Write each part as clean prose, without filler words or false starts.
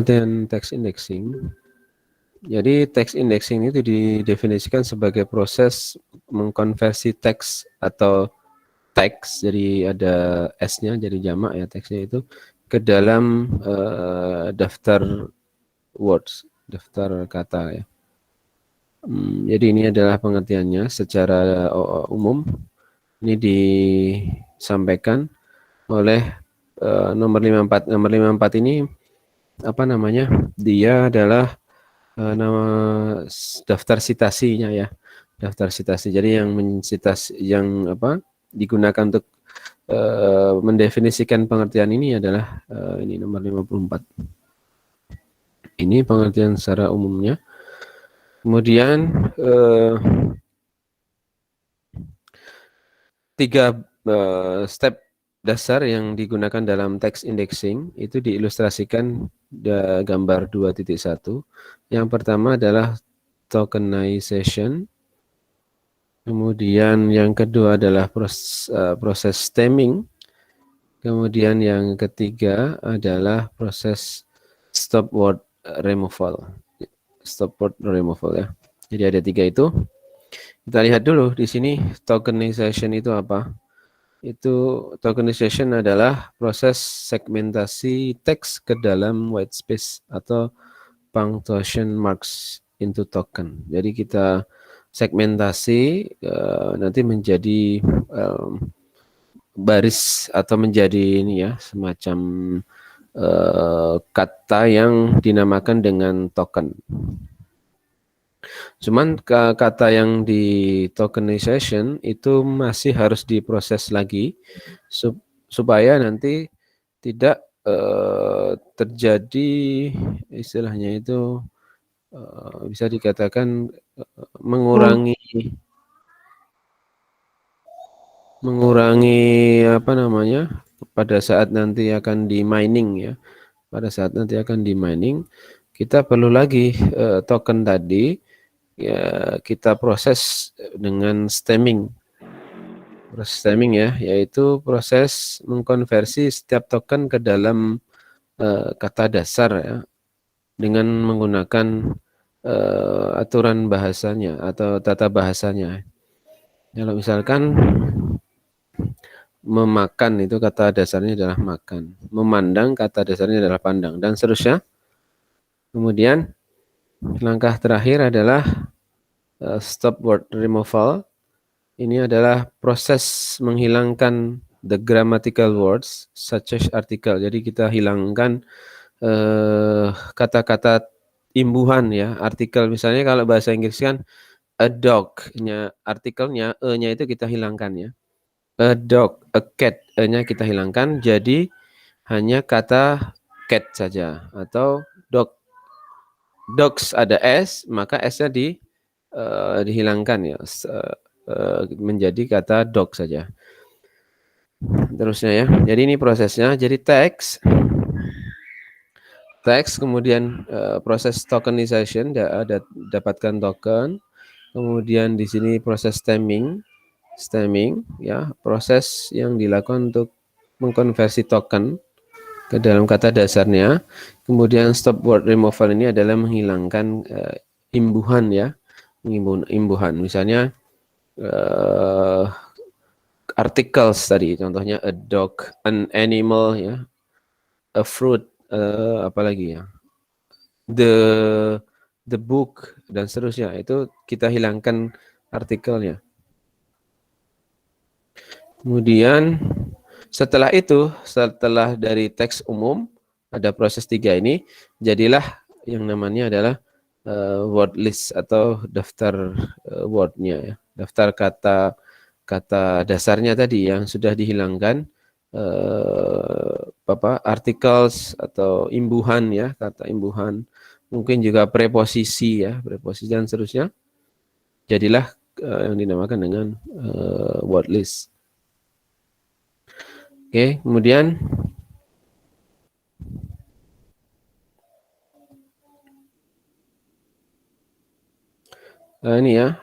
Dan text indexing. Jadi text indexing itu didefinisikan sebagai proses mengkonversi teks atau teks, jadi ada S-nya jadi jamak ya teksnya itu ke dalam daftar words, daftar kata ya. Jadi ini adalah pengertiannya secara umum. Ini disampaikan oleh nomor 54. Nomor 54 ini apa namanya? Dia adalah nama daftar citasinya ya. Daftar citasi. Jadi yang mencitas yang apa digunakan untuk mendefinisikan pengertian ini adalah ini nomor 54. Ini pengertian secara umumnya. Kemudian tiga step dasar yang digunakan dalam text indexing itu diilustrasikan gambar 2.1. Yang pertama adalah tokenization. Kemudian yang kedua adalah proses stemming. Kemudian yang ketiga adalah proses stop word removal. Stop word removal ya. Jadi ada tiga itu. Kita lihat dulu di sini tokenization itu apa? Itu tokenization adalah proses segmentasi teks ke dalam white space atau punctuation marks into token. Jadi kita segmentasi nanti menjadi baris atau menjadi ini ya semacam kata yang dinamakan dengan token. Cuman kata yang di tokenization itu masih harus diproses lagi supaya nanti tidak terjadi istilahnya itu bisa dikatakan mengurangi apa namanya pada saat nanti akan di mining ya. Pada saat nanti akan di mining kita perlu lagi token tadi ya kita proses dengan stemming. Proses stemming ya, yaitu proses mengkonversi setiap token ke dalam kata dasar ya dengan menggunakan aturan bahasanya atau tata bahasanya. Kalau misalkan memakan itu kata dasarnya adalah makan, memandang kata dasarnya adalah pandang dan seterusnya. Kemudian langkah terakhir adalah stop word removal. Ini adalah proses menghilangkan the grammatical words such as article. Jadi kita hilangkan kata-kata imbuhan ya, artikel. Misalnya kalau bahasa Inggris kan a dog-nya, artikelnya e-nya itu kita hilangkan ya. A dog, a cat, e-nya kita hilangkan. Jadi hanya kata cat saja atau dog. Dogs ada s, maka s-nya dihilangkan ya. Menjadi kata dog saja. Terusnya ya. Jadi ini prosesnya. Jadi teks kemudian proses tokenization dapatkan token. Kemudian di sini proses stemming ya, proses yang dilakukan untuk mengkonversi token ke dalam kata dasarnya. Kemudian stop word removal ini adalah menghilangkan imbuhan ya. Imbuhan misalnya articles tadi contohnya a dog, an animal ya, a fruit, apalagi ya, the book dan seterusnya itu kita hilangkan artikelnya. Kemudian setelah itu, setelah dari teks umum ada proses 3 ini, jadilah yang namanya adalah word list atau daftar wordnya ya, daftar kata dasarnya tadi yang sudah dihilangkan articles atau imbuhan ya, kata imbuhan, mungkin juga preposisi ya, preposisi dan seterusnya. Jadilah yang dinamakan dengan word list. Oke, kemudian ini ya,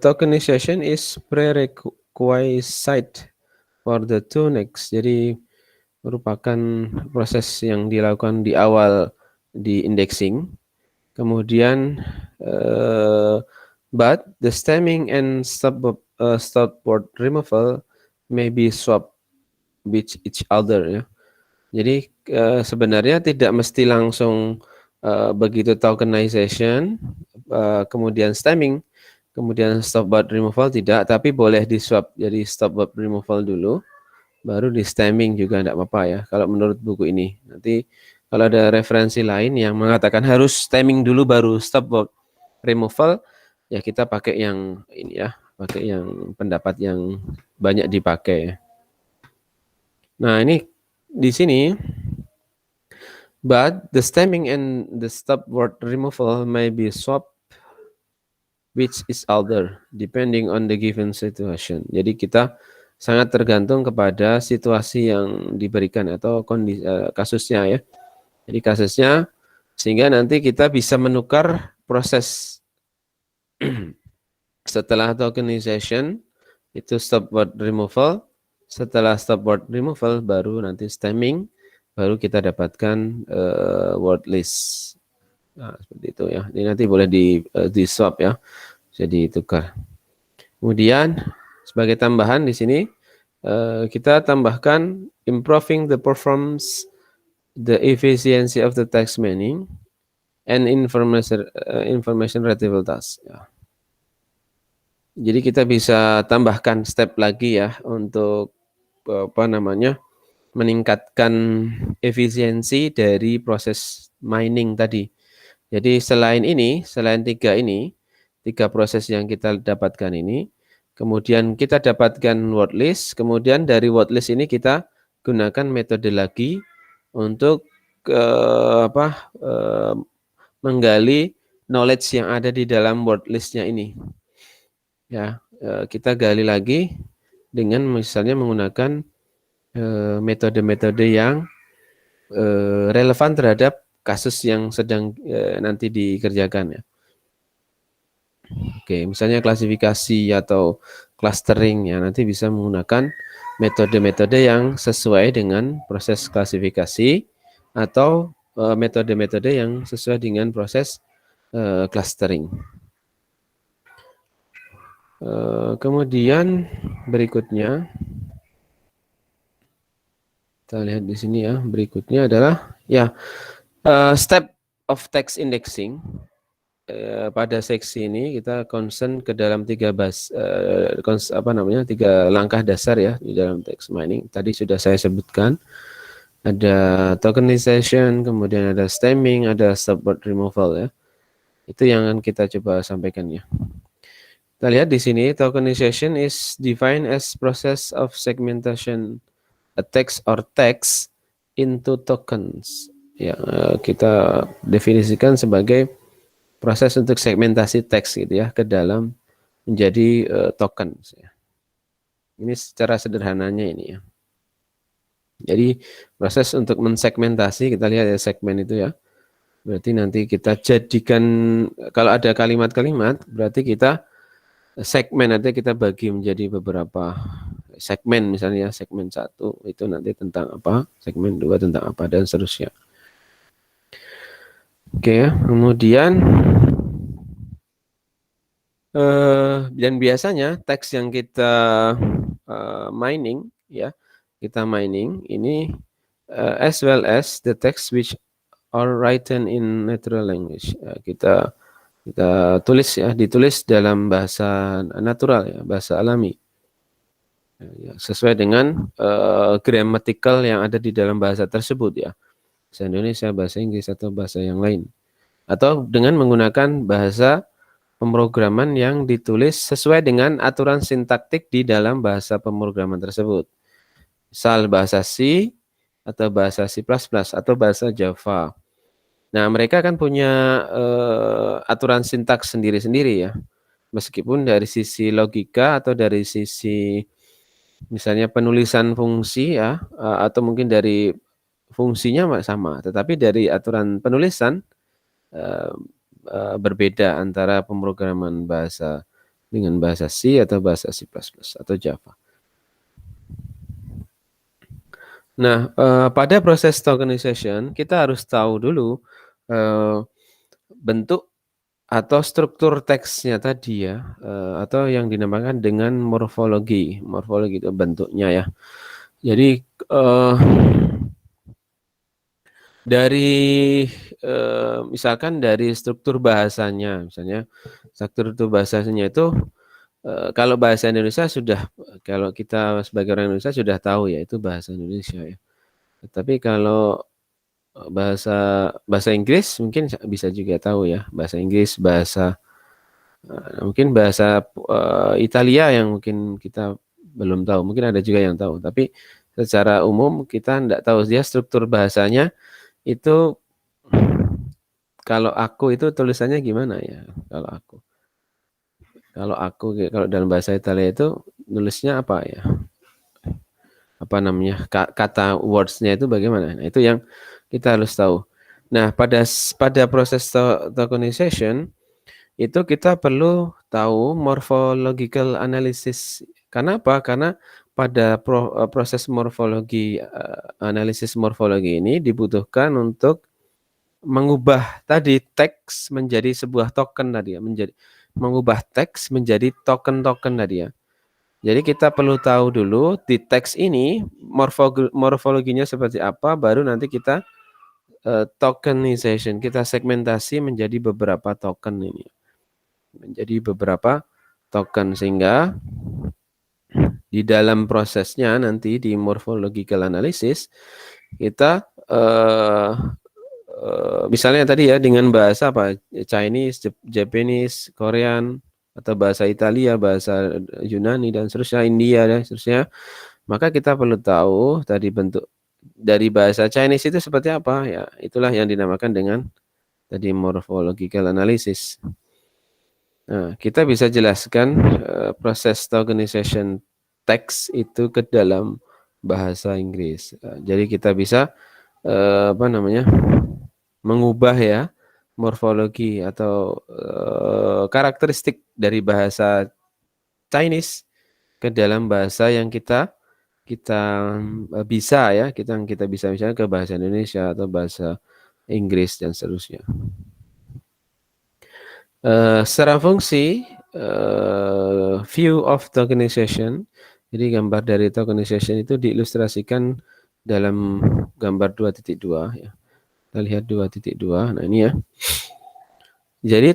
tokenization is prerequisite for the two next. Jadi merupakan proses yang dilakukan di awal di indexing. Kemudian but the stemming and stopword removal may be swapped with each other ya. Jadi sebenarnya tidak mesti langsung begitu tokenization, kemudian stemming, kemudian stopword removal tidak, tapi boleh di swap jadi stopword removal dulu, baru di stemming juga tidak apa-apa ya. Kalau menurut buku ini, nanti kalau ada referensi lain yang mengatakan harus stemming dulu baru stopword removal, ya kita pakai yang ini ya, pakai yang pendapat yang banyak dipakai ya. Nah ini di sini, but the stemming and the stopword removal may be swapped which is other depending on the given situation. Jadi kita sangat tergantung kepada situasi yang diberikan atau kondisi kasusnya ya. Jadi kasusnya sehingga nanti kita bisa menukar proses setelah tokenization itu stopword removal, setelah stopword removal baru nanti stemming, baru kita dapatkan word list. Nah, seperti itu ya. Ini nanti boleh di swap ya. Jadi tukar. Kemudian sebagai tambahan di sini kita tambahkan improving the performance, the efficiency of the text mining and information retrieval task. Ya. Jadi kita bisa tambahkan step lagi ya untuk apa namanya meningkatkan efisiensi dari proses mining tadi. Jadi selain ini, selain tiga proses yang kita dapatkan ini, kemudian kita dapatkan word list, kemudian dari word list ini kita gunakan metode lagi untuk menggali knowledge yang ada di dalam word listnya ini. Ya, kita gali lagi dengan misalnya menggunakan metode-metode yang relevan terhadap kasus yang sedang nanti dikerjakan ya. Oke, misalnya klasifikasi atau clustering ya, nanti bisa menggunakan metode-metode yang sesuai dengan proses klasifikasi atau metode-metode yang sesuai dengan proses clustering. Kemudian berikutnya kita lihat di sini ya, berikutnya adalah ya step of text indexing. Pada seksi ini kita concern ke dalam tiga langkah dasar ya di dalam text mining. Tadi sudah saya sebutkan, ada tokenization, kemudian ada stemming, ada stopword removal ya. Itu yang akan kita coba sampaikan ya. Kita lihat di sini, tokenization is defined as process of segmentation a text or text into tokens. Ya, kita definisikan sebagai proses untuk segmentasi teks gitu ya ke dalam menjadi token. Ini secara sederhananya ini ya. Jadi proses untuk mensegmentasi, kita lihat ya segmen itu ya. Berarti nanti kita jadikan, kalau ada kalimat-kalimat, berarti kita segmen nanti kita bagi menjadi beberapa segmen, misalnya segmen 1 itu nanti tentang apa, segmen 2 tentang apa, dan seterusnya. Oke, kemudian dan biasanya teks yang kita mining ya, kita mining ini as well as the text which are written in natural language. Kita tulis ya, ditulis dalam bahasa natural ya, bahasa alami. Sesuai dengan grammatical yang ada di dalam bahasa tersebut ya. Bahasa Indonesia, bahasa Inggris atau bahasa yang lain. Atau dengan menggunakan bahasa pemrograman yang ditulis sesuai dengan aturan sintaktik di dalam bahasa pemrograman tersebut. Misal bahasa C atau bahasa C++ atau bahasa Java. Nah, mereka kan punya aturan sintaks sendiri-sendiri ya. Meskipun dari sisi logika atau dari sisi misalnya penulisan fungsi ya, atau mungkin dari fungsinya sama, tetapi dari aturan penulisan berbeda antara pemrograman bahasa dengan bahasa C atau bahasa C++ atau Java. Nah, pada proses tokenization kita harus tahu dulu bentuk atau struktur teksnya tadi ya, atau yang dinamakan dengan morfologi. Morfologi itu bentuknya ya. Jadi dari misalkan dari struktur bahasanya, misalnya struktur bahasanya itu kalau bahasa Indonesia sudah, kalau kita sebagai orang Indonesia sudah tahu ya itu bahasa Indonesia ya. Tapi kalau bahasa bahasa Inggris mungkin bisa juga tahu ya, bahasa Inggris, bahasa mungkin bahasa Italia yang mungkin kita belum tahu, mungkin ada juga yang tahu, tapi secara umum kita tidak tahu dia struktur bahasanya itu. Kalau aku itu tulisannya gimana ya? Kalau dalam bahasa Italia itu nulisnya apa ya? Apa namanya? Kata words-nya itu bagaimana? Nah, itu yang kita harus tahu. Nah, pada proses tokenization itu kita perlu tahu morphological analysis. Karena apa? Karena pada proses morfologi, analisis morfologi ini dibutuhkan untuk mengubah tadi teks menjadi sebuah token tadi ya, mengubah teks menjadi token-token tadi ya. Jadi kita perlu tahu dulu di teks ini morfologinya seperti apa, baru nanti kita tokenization, kita segmentasi menjadi beberapa token ini. Menjadi beberapa token, sehingga di dalam prosesnya nanti di morphological analysis kita misalnya tadi ya dengan bahasa apa, Chinese, Japanese, Korean, atau bahasa Italia, bahasa Yunani dan seterusnya, India dan seterusnya, maka kita perlu tahu tadi bentuk dari bahasa Chinese itu seperti apa ya. Itulah yang dinamakan dengan tadi morphological analysis. Nah, kita bisa jelaskan proses tokenization teks itu ke dalam bahasa Inggris. Jadi kita bisa apa namanya, mengubah ya morfologi atau karakteristik dari bahasa Chinese ke dalam bahasa yang kita bisa ya, kita bisa misalnya ke bahasa Indonesia atau bahasa Inggris dan seterusnya. Secara fungsi view of tokenization, jadi gambar dari tokenization itu diilustrasikan dalam gambar 2.2 ya. Kita lihat 2.2. Nah, ini ya. Jadi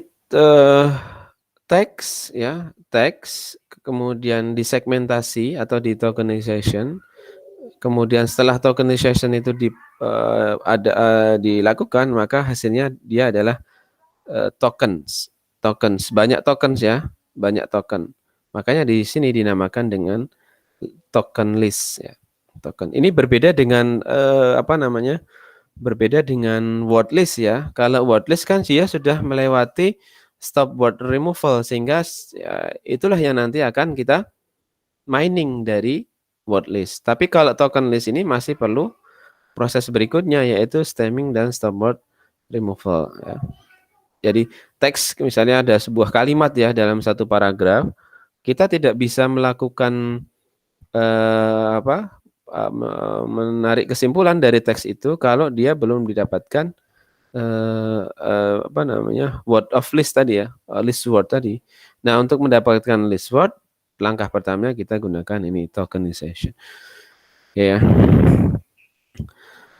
teks ya, teks kemudian disegmentasi atau di tokenization. Kemudian setelah tokenization itu dilakukan, maka hasilnya dia adalah tokens. Banyak tokens ya, banyak token. Makanya di sini dinamakan dengan token list ya. Token. Ini berbeda dengan apa namanya? Berbeda dengan word list ya. Kalau word list kan dia sudah melewati stop word removal, sehingga ya, itulah yang nanti akan kita mining dari word list. Tapi kalau token list ini masih perlu proses berikutnya, yaitu stemming dan stop word removal ya. Jadi teks misalnya ada sebuah kalimat ya dalam satu paragraf, kita tidak bisa melakukan menarik kesimpulan dari teks itu kalau dia belum didapatkan apa namanya, word of list tadi ya, list word tadi. Nah, untuk mendapatkan list word, langkah pertamanya kita gunakan ini tokenization. Ya.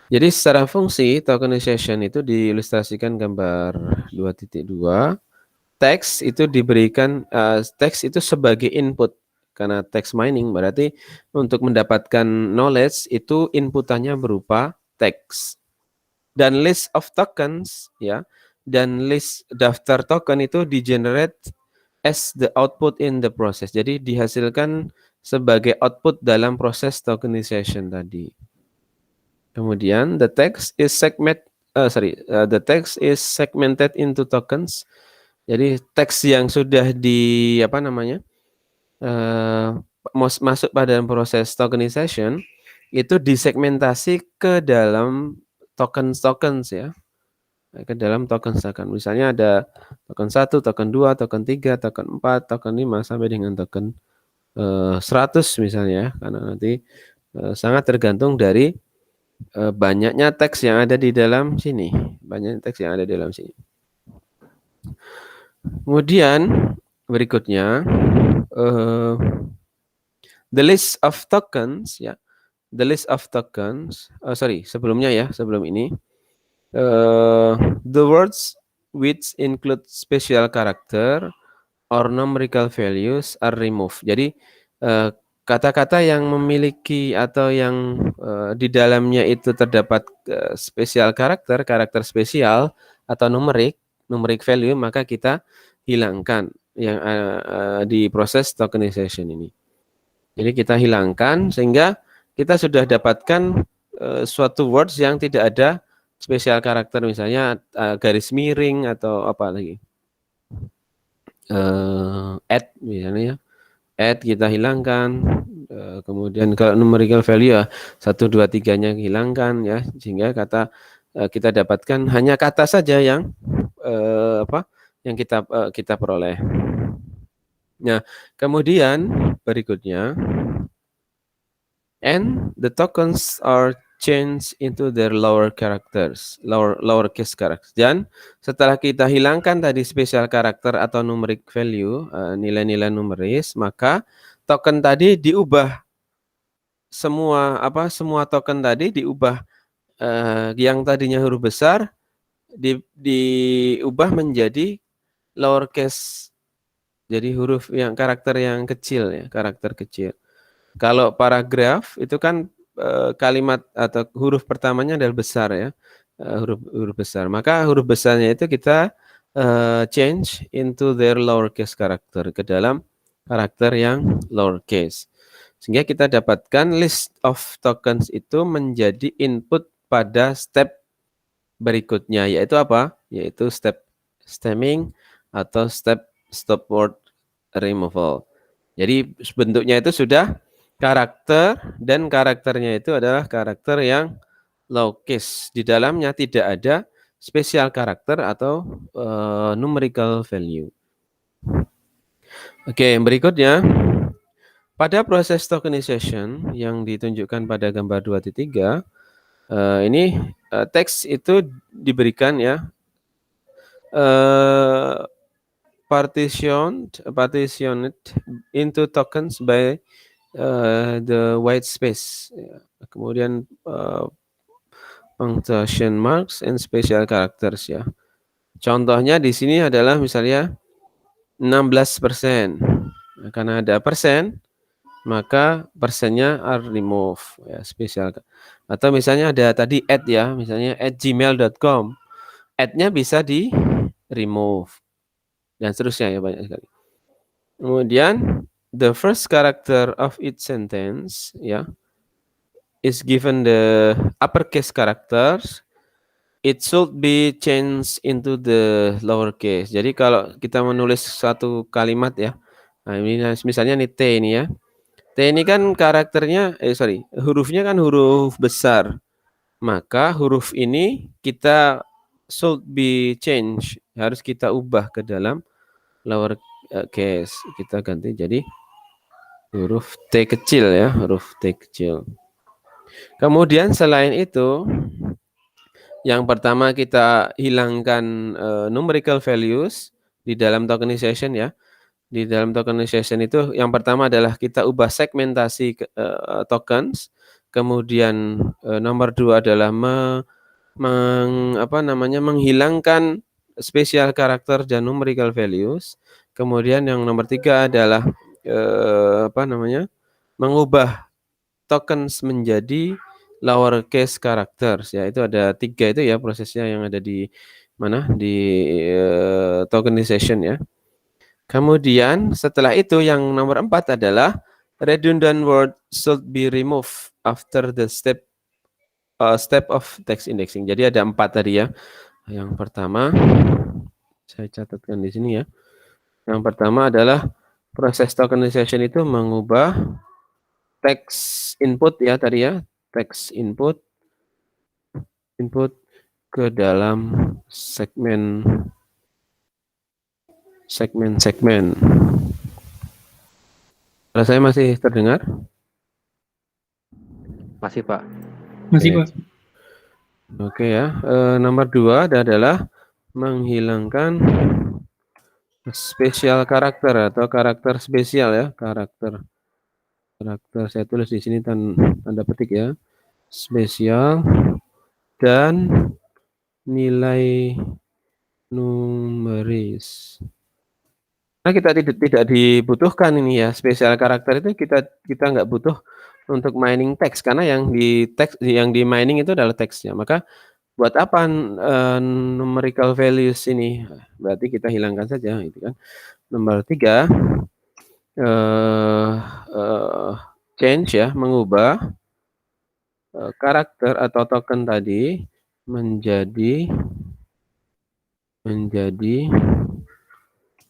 Jadi secara fungsi tokenization itu diilustrasikan gambar 2.2. Teks itu diberikan teks itu sebagai input, karena text mining berarti untuk mendapatkan knowledge itu inputannya berupa teks. Dan list of tokens ya, dan list daftar token itu di-generate as the output in the process. Jadi dihasilkan sebagai output dalam proses tokenization tadi. Kemudian the text is segmented into tokens. Jadi teks yang sudah di apa namanya masuk pada proses tokenization itu disegmentasi ke dalam tokens ya, ke dalam token. Misalnya ada token 1, token 2, token 3, token 4, token 5 sampai dengan token 100 misalnya, karena nanti sangat tergantung dari banyaknya teks yang ada di dalam sini. Banyak teks yang ada di dalam sini. Kemudian berikutnya the list of tokens ya. The list of tokens. Sebelumnya ya, sebelum ini. The words which include special character or numerical values are removed. Jadi kata-kata yang memiliki atau yang di dalamnya itu terdapat special karakter, karakter spesial atau numeric value, maka kita hilangkan yang di proses tokenization ini. Jadi kita hilangkan sehingga kita sudah dapatkan suatu words yang tidak ada spesial karakter, misalnya garis miring atau apa lagi. Add misalnya ya. Add kita hilangkan, kemudian kalau numerical value ya 1, 2, 3-nya hilangkan ya, sehingga kata kita dapatkan hanya kata saja yang yang kita peroleh. Nah, kemudian berikutnya and the tokens are changed into their lowercase characters. Dan setelah kita hilangkan tadi special karakter atau numeric value, nilai-nilai numeris, maka token tadi diubah semua token tadi diubah yang tadinya huruf besar diubah menjadi lowercase. Jadi huruf yang karakter yang kecil ya, karakter kecil. Kalau paragraf itu kan kalimat atau huruf pertamanya adalah besar ya, huruf besar. Maka huruf besarnya itu kita change into their lowercase character, ke dalam karakter yang lowercase. Sehingga kita dapatkan list of tokens itu menjadi input pada step berikutnya, yaitu apa? Yaitu step stemming atau step stop word removal. Jadi bentuknya itu sudah karakter, dan karakternya itu adalah karakter yang lowercase. Di dalamnya tidak ada spesial karakter atau numerical value. Oke, berikutnya pada proses tokenization yang ditunjukkan pada gambar 2.3, ini teks itu diberikan ya partitioned into tokens by the white space. Kemudian punctuation marks and special characters ya. Contohnya di sini adalah misalnya 16%. Nah, karena ada persen, maka persennya are remove ya, spesial. Atau misalnya ada tadi add ya, misalnya @gmail.com. Add-nya bisa di remove dan seterusnya ya, banyak sekali. Kemudian the first character of each sentence ya is given the uppercase characters, it should be changed into the lowercase. Jadi kalau kita menulis satu kalimat ya, nah ini misalnya nih T ini ya, T ini kan karakternya, hurufnya kan huruf besar, maka huruf ini kita should be changed, harus kita ubah ke dalam lowercase, kita ganti jadi huruf T kecil ya, huruf T kecil. Kemudian selain itu, yang pertama kita hilangkan numerical values di dalam tokenization ya. Di dalam tokenization itu yang pertama adalah kita ubah segmentasi tokens. Kemudian nomor 2 adalah menghilangkan special karakter dan numerical values. Kemudian yang nomor 3 adalah mengubah tokens menjadi lowercase characters ya. Itu ada 3 itu ya prosesnya yang ada di mana, di tokenization ya. Kemudian setelah itu yang nomor 4 adalah redundant word should be removed after the step of text indexing. Jadi ada 4 tadi ya. Yang pertama saya catatkan di sini ya. Yang pertama adalah proses tokenization itu mengubah text input ya tadi ya, text input ke dalam segmen. Saya masih terdengar? Masih, Pak. Masih, Pak. Oke ya. Nomor 2 adalah menghilangkan spesial karakter atau karakter spesial ya, karakter saya tulis di sini tanda petik ya. Spesial dan nilai numeris. Nah, kita tidak dibutuhkan ini ya, spesial karakter itu kita nggak butuh untuk mining teks karena yang di mining itu adalah teksnya. Maka buat apa numerical values ini? Berarti kita hilangkan saja gitu kan. Nomor 3 change ya, mengubah karakter atau token tadi menjadi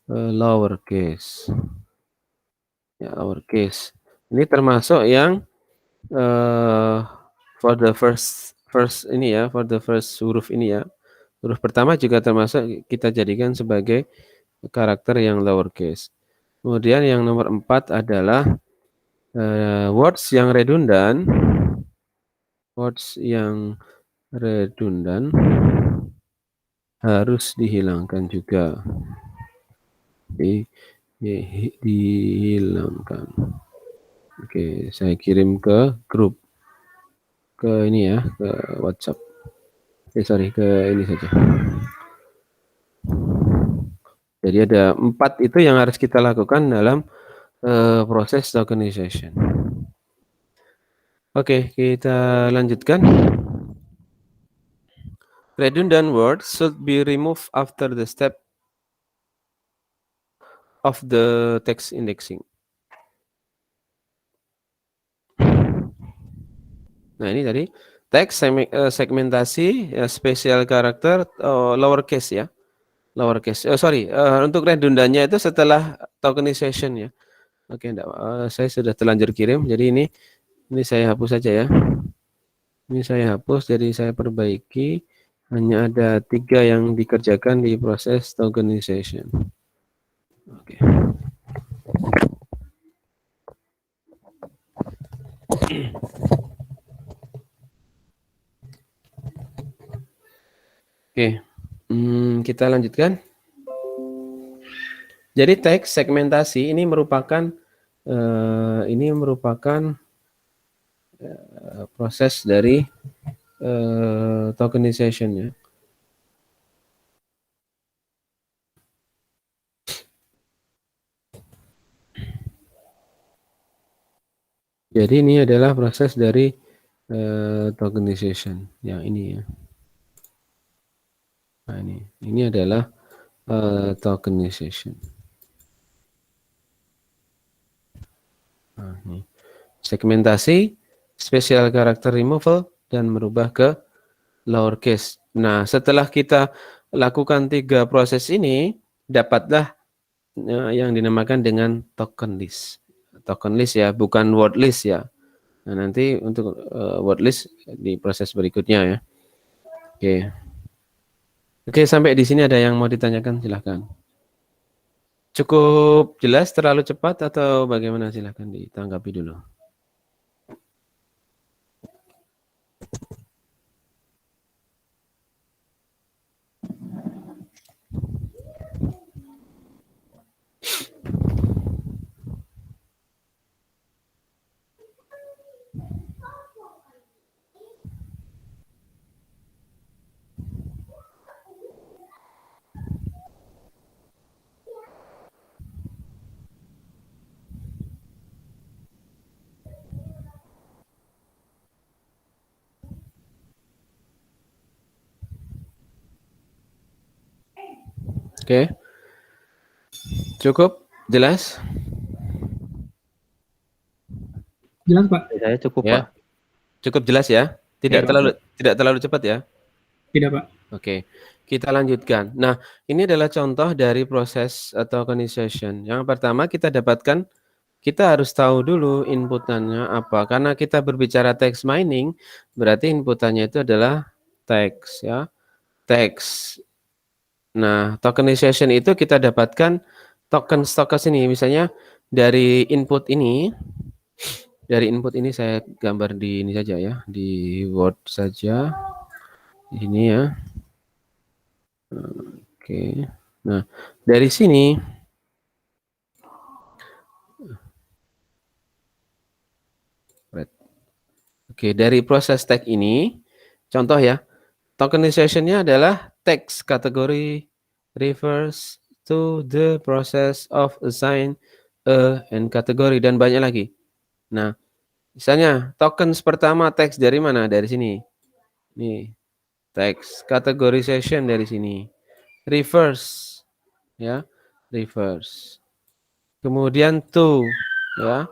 lowercase. Ya, lowercase. Ini termasuk yang for the first ini ya, for the first huruf ini ya. Huruf pertama juga termasuk kita jadikan sebagai karakter yang lowercase. Kemudian yang nomor 4 adalah words yang redundant. Words yang redundant harus dihilangkan juga. Dihilangkan. Oke, saya kirim ke grup, ke ini ya, ke WhatsApp. Sorry, ke ini saja. Jadi ada 4 itu yang harus kita lakukan dalam proses tokenization. Oke, kita lanjutkan. Redundant words should be removed after the step of the text indexing. Nah, ini tadi teks segmentasi spesial karakter lowercase ya. Lowercase. Untuk redundannya itu setelah tokenization ya. Oke, saya sudah terlanjur kirim. Jadi ini saya hapus saja ya. Ini saya hapus, jadi saya perbaiki. Hanya ada 3 yang dikerjakan di proses tokenization. Oke. Oke, kita lanjutkan. Jadi teks segmentasi ini merupakan proses dari tokenization ya. Jadi ini adalah proses dari tokenization yang ini ya. Nah, ini adalah tokenization. Nah, ini. Segmentasi, special character removal, dan merubah ke lowercase. Nah, setelah kita lakukan 3 proses ini, dapatlah yang dinamakan dengan token list. Token list ya, bukan word list ya. Nah, nanti untuk word list di proses berikutnya ya. Oke. Oke, sampai di sini ada yang mau ditanyakan, silahkan. Cukup jelas, terlalu cepat atau bagaimana? Silahkan ditanggapi dulu. Oke. Cukup jelas? Jelas, Pak? Saya cukup, Ya. Pak. Cukup jelas ya? Tidak terlalu cepat ya? Tidak, Pak. Oke. Kita lanjutkan. Nah, ini adalah contoh dari proses tokenization. Yang pertama kita dapatkan, kita harus tahu dulu inputannya apa. Karena kita berbicara text mining, berarti inputannya itu adalah teks ya. Teks. Nah, tokenization itu kita dapatkan token ini. Misalnya dari input ini, Dari input ini saya gambar di ini saja ya, di Word saja. Ini ya. Oke. Nah, dari sini oke, dari proses tag ini contoh ya, tokenization-nya adalah text kategori refers to the process of assign and kategori dan banyak lagi. Nah, misalnya tokens pertama teks dari mana? Dari sini. Nih, teks categorization dari sini. Reverse ya, reverse. Kemudian to ya,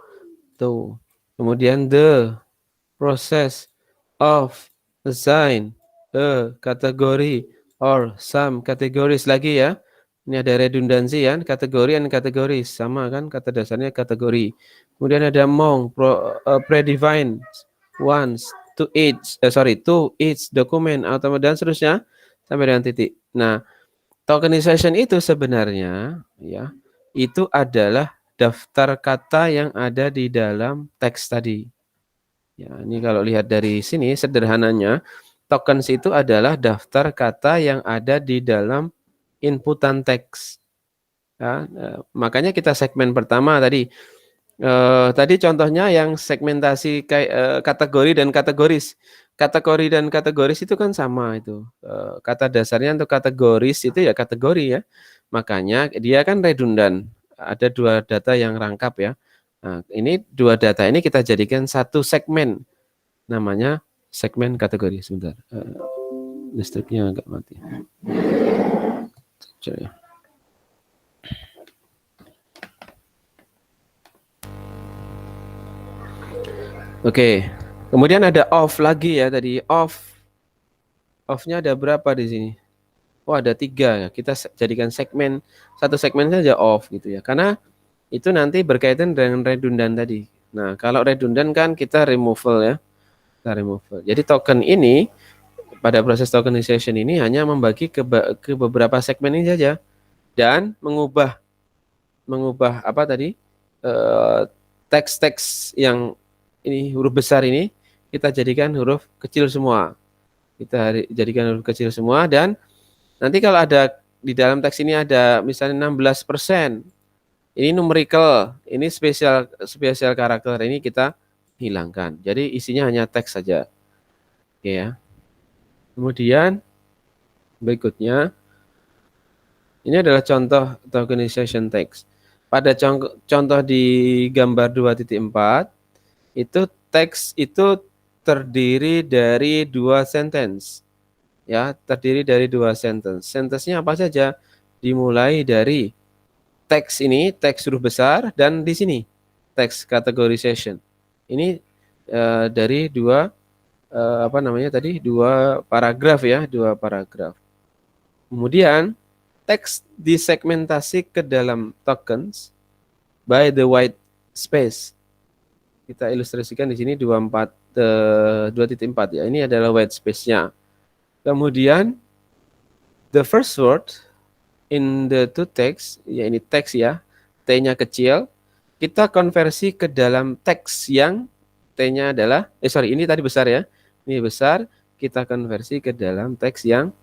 to. Kemudian the process of assign a kategori or some categories lagi ya. Ini ada redundansi ya, kategori dan kategoris sama kan, kata dasarnya kategori. Kemudian ada among predefined ones to each document atau dan seterusnya sampai dengan titik. Nah, tokenization itu sebenarnya ya, itu adalah daftar kata yang ada di dalam teks tadi. Ya, ini kalau lihat dari sini sederhananya, tokens itu adalah daftar kata yang ada di dalam inputan teks. Ya, makanya kita segmen pertama tadi. Tadi contohnya yang segmentasi kategori dan kategoris. Kategori dan kategoris itu kan sama itu. Kata dasarnya untuk kategoris itu ya kategori ya. Makanya dia kan redundan. Ada dua data yang rangkap ya. Nah, ini dua data ini kita jadikan satu segmen. Namanya segmen kategori. Sebentar. Listriknya agak mati. Coba ya. Oke, kemudian ada off lagi ya tadi. Off-nya ada berapa di sini? Oh, ada 3 ya. Kita jadikan segmen, satu segmen saja off gitu ya. Karena itu nanti berkaitan dengan redundan tadi. Nah, kalau redundan kan kita removal ya. Kita removal. Jadi token ini pada proses tokenization ini hanya membagi ke beberapa segmen ini saja dan mengubah apa tadi? Teks-teks yang ini huruf besar ini kita jadikan huruf kecil semua. Kita jadikan huruf kecil semua dan nanti kalau ada di dalam teks ini ada misalnya 16%, ini numerical, ini spesial karakter ini kita hilangkan. Jadi isinya hanya teks saja. Oke ya. Kemudian berikutnya ini adalah contoh tokenization text. Pada contoh di gambar 2.4 itu teks itu terdiri dari 2 sentence. Ya, terdiri dari 2 sentence. Sentence-nya apa saja? Dimulai dari teks ini, teks huruf besar dan di sini teks categorization. Ini dari dua apa namanya tadi? 2 paragraf ya, 2 paragraf. Kemudian teks disegmentasi ke dalam tokens by the white space. Kita ilustrasikan di sini 2.4 ya. Ini adalah white space-nya. Kemudian the first word in the two text, ya ini teks ya, T-nya kecil, kita konversi ke dalam teks yang T-nya adalah, ini tadi besar ya, ini besar, kita konversi ke dalam teks yang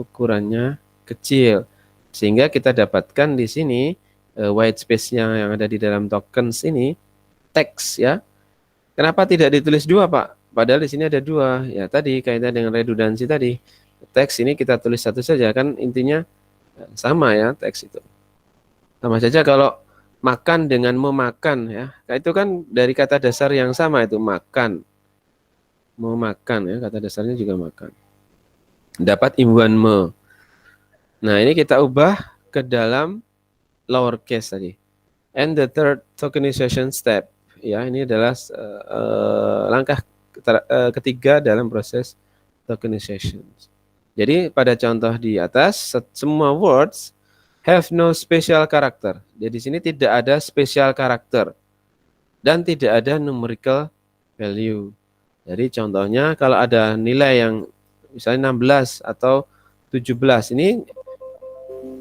ukurannya kecil. Sehingga kita dapatkan di sini white space-nya yang ada di dalam tokens ini, teks ya. Kenapa tidak ditulis 2 Pak? Padahal di sini ada 2. Ya tadi kaitan dengan redundansi tadi. Teks ini kita tulis satu saja kan intinya sama ya teks itu. Sama saja kalau makan dengan memakan ya. Itu kan dari kata dasar yang sama itu makan. Memakan ya, kata dasarnya juga makan. Dapat imbuhan me. Nah, ini kita ubah ke dalam lowercase tadi. And the third tokenization step. Ya, ini adalah langkah ketiga dalam proses tokenization. Jadi pada contoh di atas, semua words have no special character. Jadi di sini tidak ada special character dan tidak ada numerical value. Jadi contohnya kalau ada nilai yang misalnya 16 atau 17,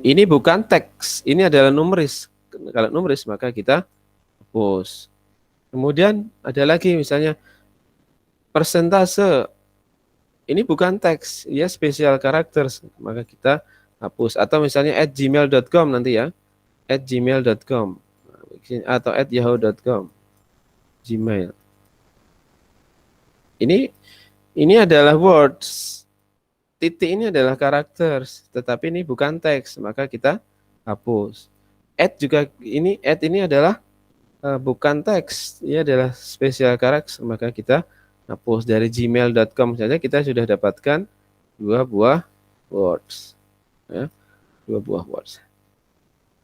ini bukan teks, ini adalah numeris. Kalau numeris maka kita hapus. Kemudian ada lagi misalnya persentase, ini bukan teks, ya special characters, maka kita hapus. Atau misalnya @gmail.com nanti ya, @gmail.com atau @yahoo.com, Gmail. Ini adalah words, titik ini adalah characters, tetapi ini bukan teks, maka kita hapus. Add ini adalah bukan teks, ini adalah special characters, maka kita hapus. Dari gmail.com saja kita sudah dapatkan dua buah words, ya, dua buah words.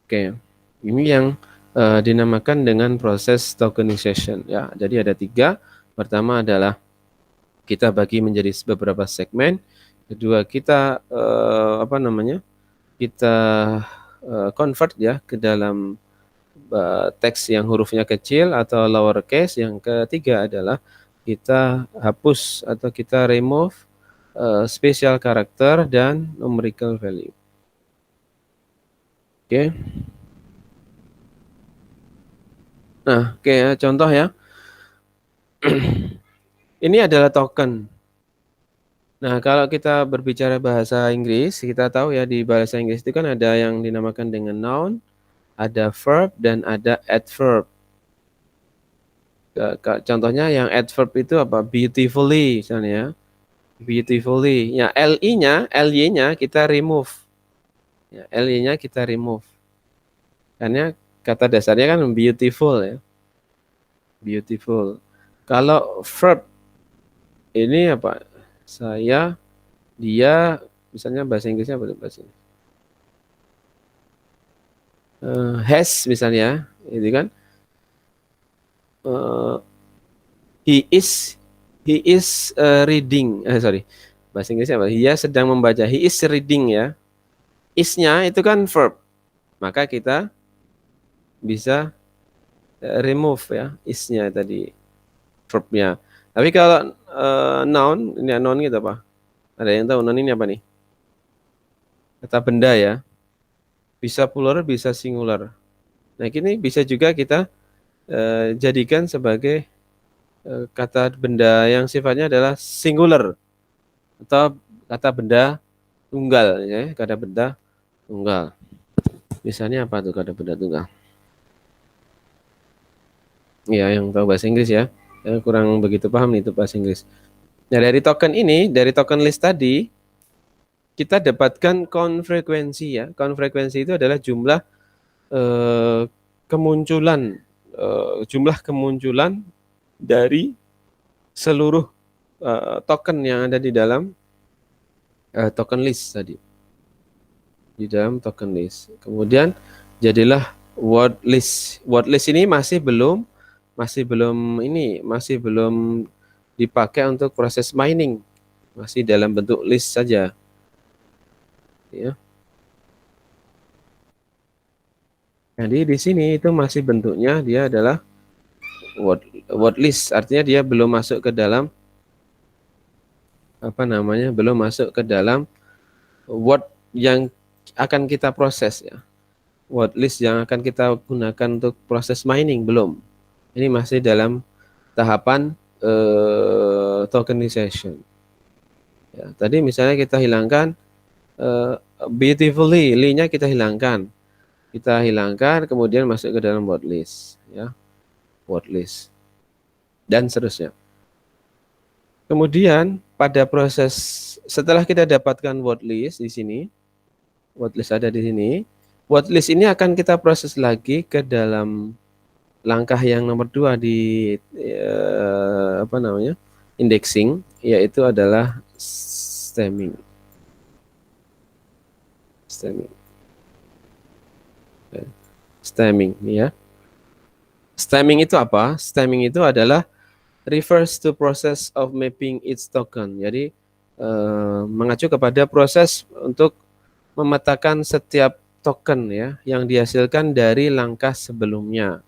Oke, ini yang dinamakan dengan proses tokenization, ya. Jadi ada 3. Pertama adalah kita bagi menjadi beberapa segmen. Kedua, kita kita convert ya ke dalam teks yang hurufnya kecil atau lowercase. Yang ketiga adalah kita hapus atau kita remove special character dan numerical value. Oke. Nah, contoh ya. Ini adalah token. Nah, kalau kita berbicara bahasa Inggris, kita tahu ya di bahasa Inggris itu kan ada yang dinamakan dengan noun, ada verb, dan ada adverb. Contohnya yang adverb itu apa? Beautifully, misalnya ya. Beautifully. Ya, ly-nya kita remove. Ya, ly-nya kita remove. Karena kata dasarnya kan beautiful ya. Beautiful. Kalau verb ini apa? Saya, dia, misalnya bahasa Inggrisnya apa bahasa ini? Has misalnya, itu kan. He is reading. Bahasa Inggrisnya apa? Dia sedang membaca. He is reading ya. Is-nya itu kan verb. Maka kita bisa remove ya is-nya tadi, verb-nya. Tapi kalau noun, ini noun gitu apa? Ada yang tahu noun ini apa nih? Kata benda ya. Bisa plural, bisa singular. Nah, ini bisa juga kita jadikan sebagai kata benda yang sifatnya adalah singular atau kata benda tunggal ya, kata benda tunggal. Misalnya apa tuh kata benda tunggal? Ya, yang tahu bahasa Inggris ya. Yang kurang begitu paham nih itu bahasa Inggris. Nah, dari token ini, dari token list tadi, kita dapatkan konfrekuensi ya. Konfrekuensi itu adalah jumlah kemunculan dari seluruh token yang ada di dalam token list tadi. Di dalam token list. Kemudian jadilah word list. Word list ini masih belum dipakai untuk proses mining. Masih dalam bentuk list saja. Ya. Jadi di sini itu masih bentuknya dia adalah word list, artinya dia belum masuk ke dalam word yang akan kita proses ya. Word list yang akan kita gunakan untuk proses mining belum. Ini masih dalam tahapan tokenization. Ya, tadi misalnya kita hilangkan beautifully, ly-nya kita hilangkan. Kita hilangkan, kemudian masuk ke dalam word list, ya, word list, dan seterusnya. Kemudian pada proses setelah kita dapatkan word list di sini, word list ada di sini, word list ini akan kita proses lagi ke dalam langkah yang nomor 2 di indexing, yaitu adalah stemming. Stemming ya. Stemming itu apa? Stemming itu adalah refers to process of mapping its token. Jadi mengacu kepada proses untuk memetakan setiap token ya yang dihasilkan dari langkah sebelumnya.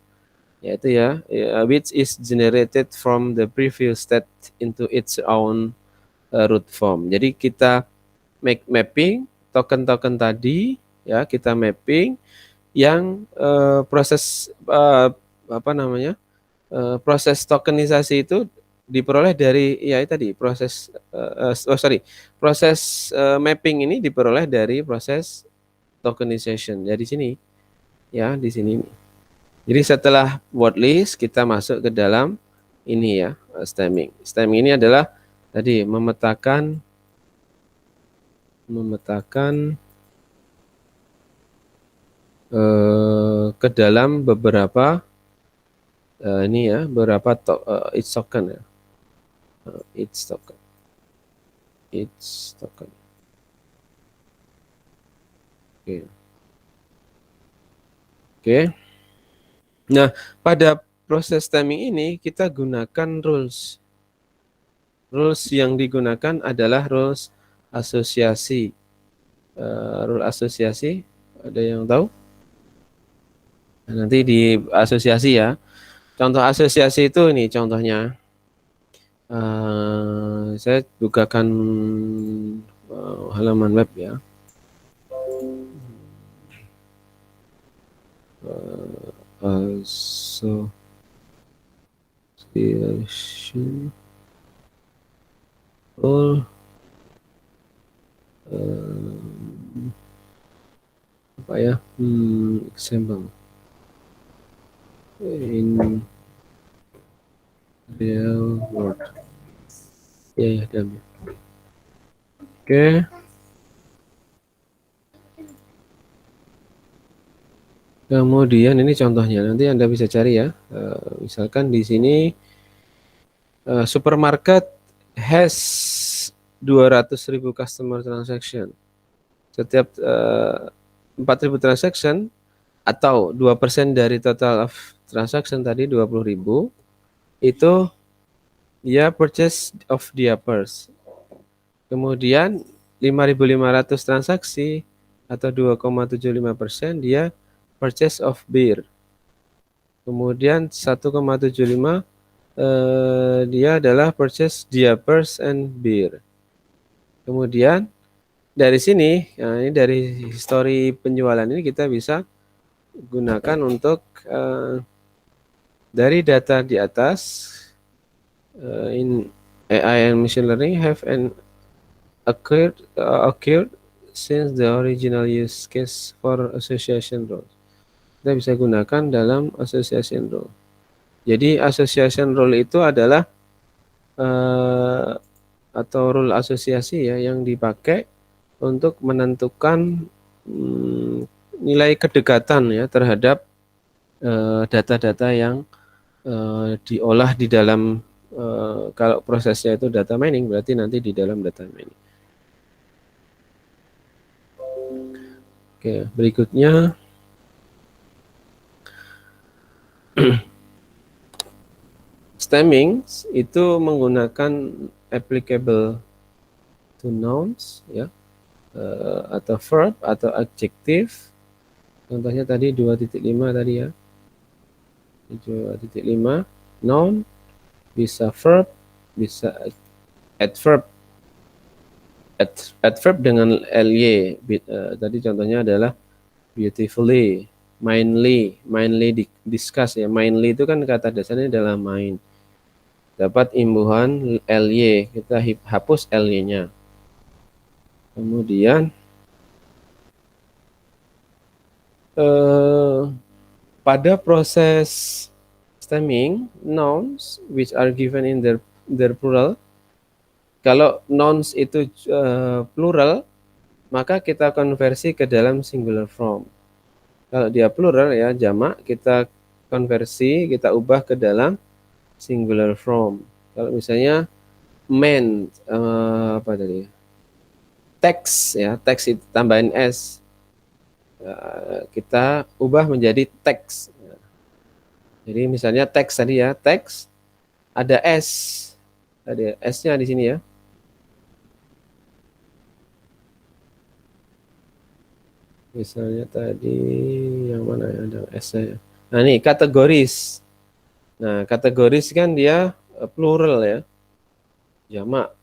Yaitu ya, which is generated from the previous state into its own root form. Jadi kita make mapping token-token tadi ya, kita mapping yang proses proses tokenisasi itu diperoleh dari ya tadi proses proses mapping ini diperoleh dari proses tokenization. Ya di sini ya di sini. Jadi setelah word list kita masuk ke dalam ini ya stemming. Stemming ini adalah tadi memetakan ke dalam beberapa ini ya beberapa each token ya. Each token. Oke. Oke. Nah, pada proses stemming ini kita gunakan rules. Rules yang digunakan adalah rules asosiasi. Rule asosiasi, ada yang tahu? Nah, nanti di asosiasi ya. Contoh asosiasi itu ini contohnya. Saya bukakan halaman web ya. Association rule apa ya? Example in real world. Ya, damn. Oke. Kemudian ini contohnya, nanti Anda bisa cari ya. Misalkan di sini supermarket has 200.000 customer transaction. Setiap 4.000 transaction atau 2% dari total of transaction tadi 20.000 itu dia purchase of diapers. Kemudian 5.500 transaksi atau 2,75% dia purchase of beer. Kemudian 1,75 dia adalah purchase diapers and beer. Kemudian dari sini, nah ini dari histori penjualan ini kita bisa gunakan untuk dari data di atas in AI and machine learning have occurred since the original use case for association rule. Kita bisa gunakan dalam association rule. Jadi association rule itu adalah atau rule asosiasi ya yang dipakai untuk menentukan nilai kedekatan ya terhadap data-data yang diolah di dalam kalau prosesnya itu data mining berarti nanti di dalam data mining. Oke, berikutnya stemming itu menggunakan applicable to nouns ya atau verb atau adjective. Contohnya tadi 2.5 tadi ya. 2.5 noun bisa verb, bisa adverb. Adverb dengan ly. Tadi contohnya adalah beautifully, mainly discuss ya. Mainly itu kan kata dasarnya adalah main. Dapat imbuhan ly, kita hapus ly-nya. Kemudian pada proses stemming, nouns which are given in their plural, kalau nouns itu plural, maka kita konversi ke dalam singular form. Kalau dia plural ya jamak, kita konversi, kita ubah ke dalam singular form. Kalau misalnya man, apa tadi? Text ya, text itu tambahin s, kita ubah menjadi teks. Jadi misalnya teks tadi ya, teks ada s, ada s-nya di sini ya. Misalnya tadi yang mana ya ada s-nya ya. Nah ini kategoris. Nah kategoris kan dia plural ya, jamak.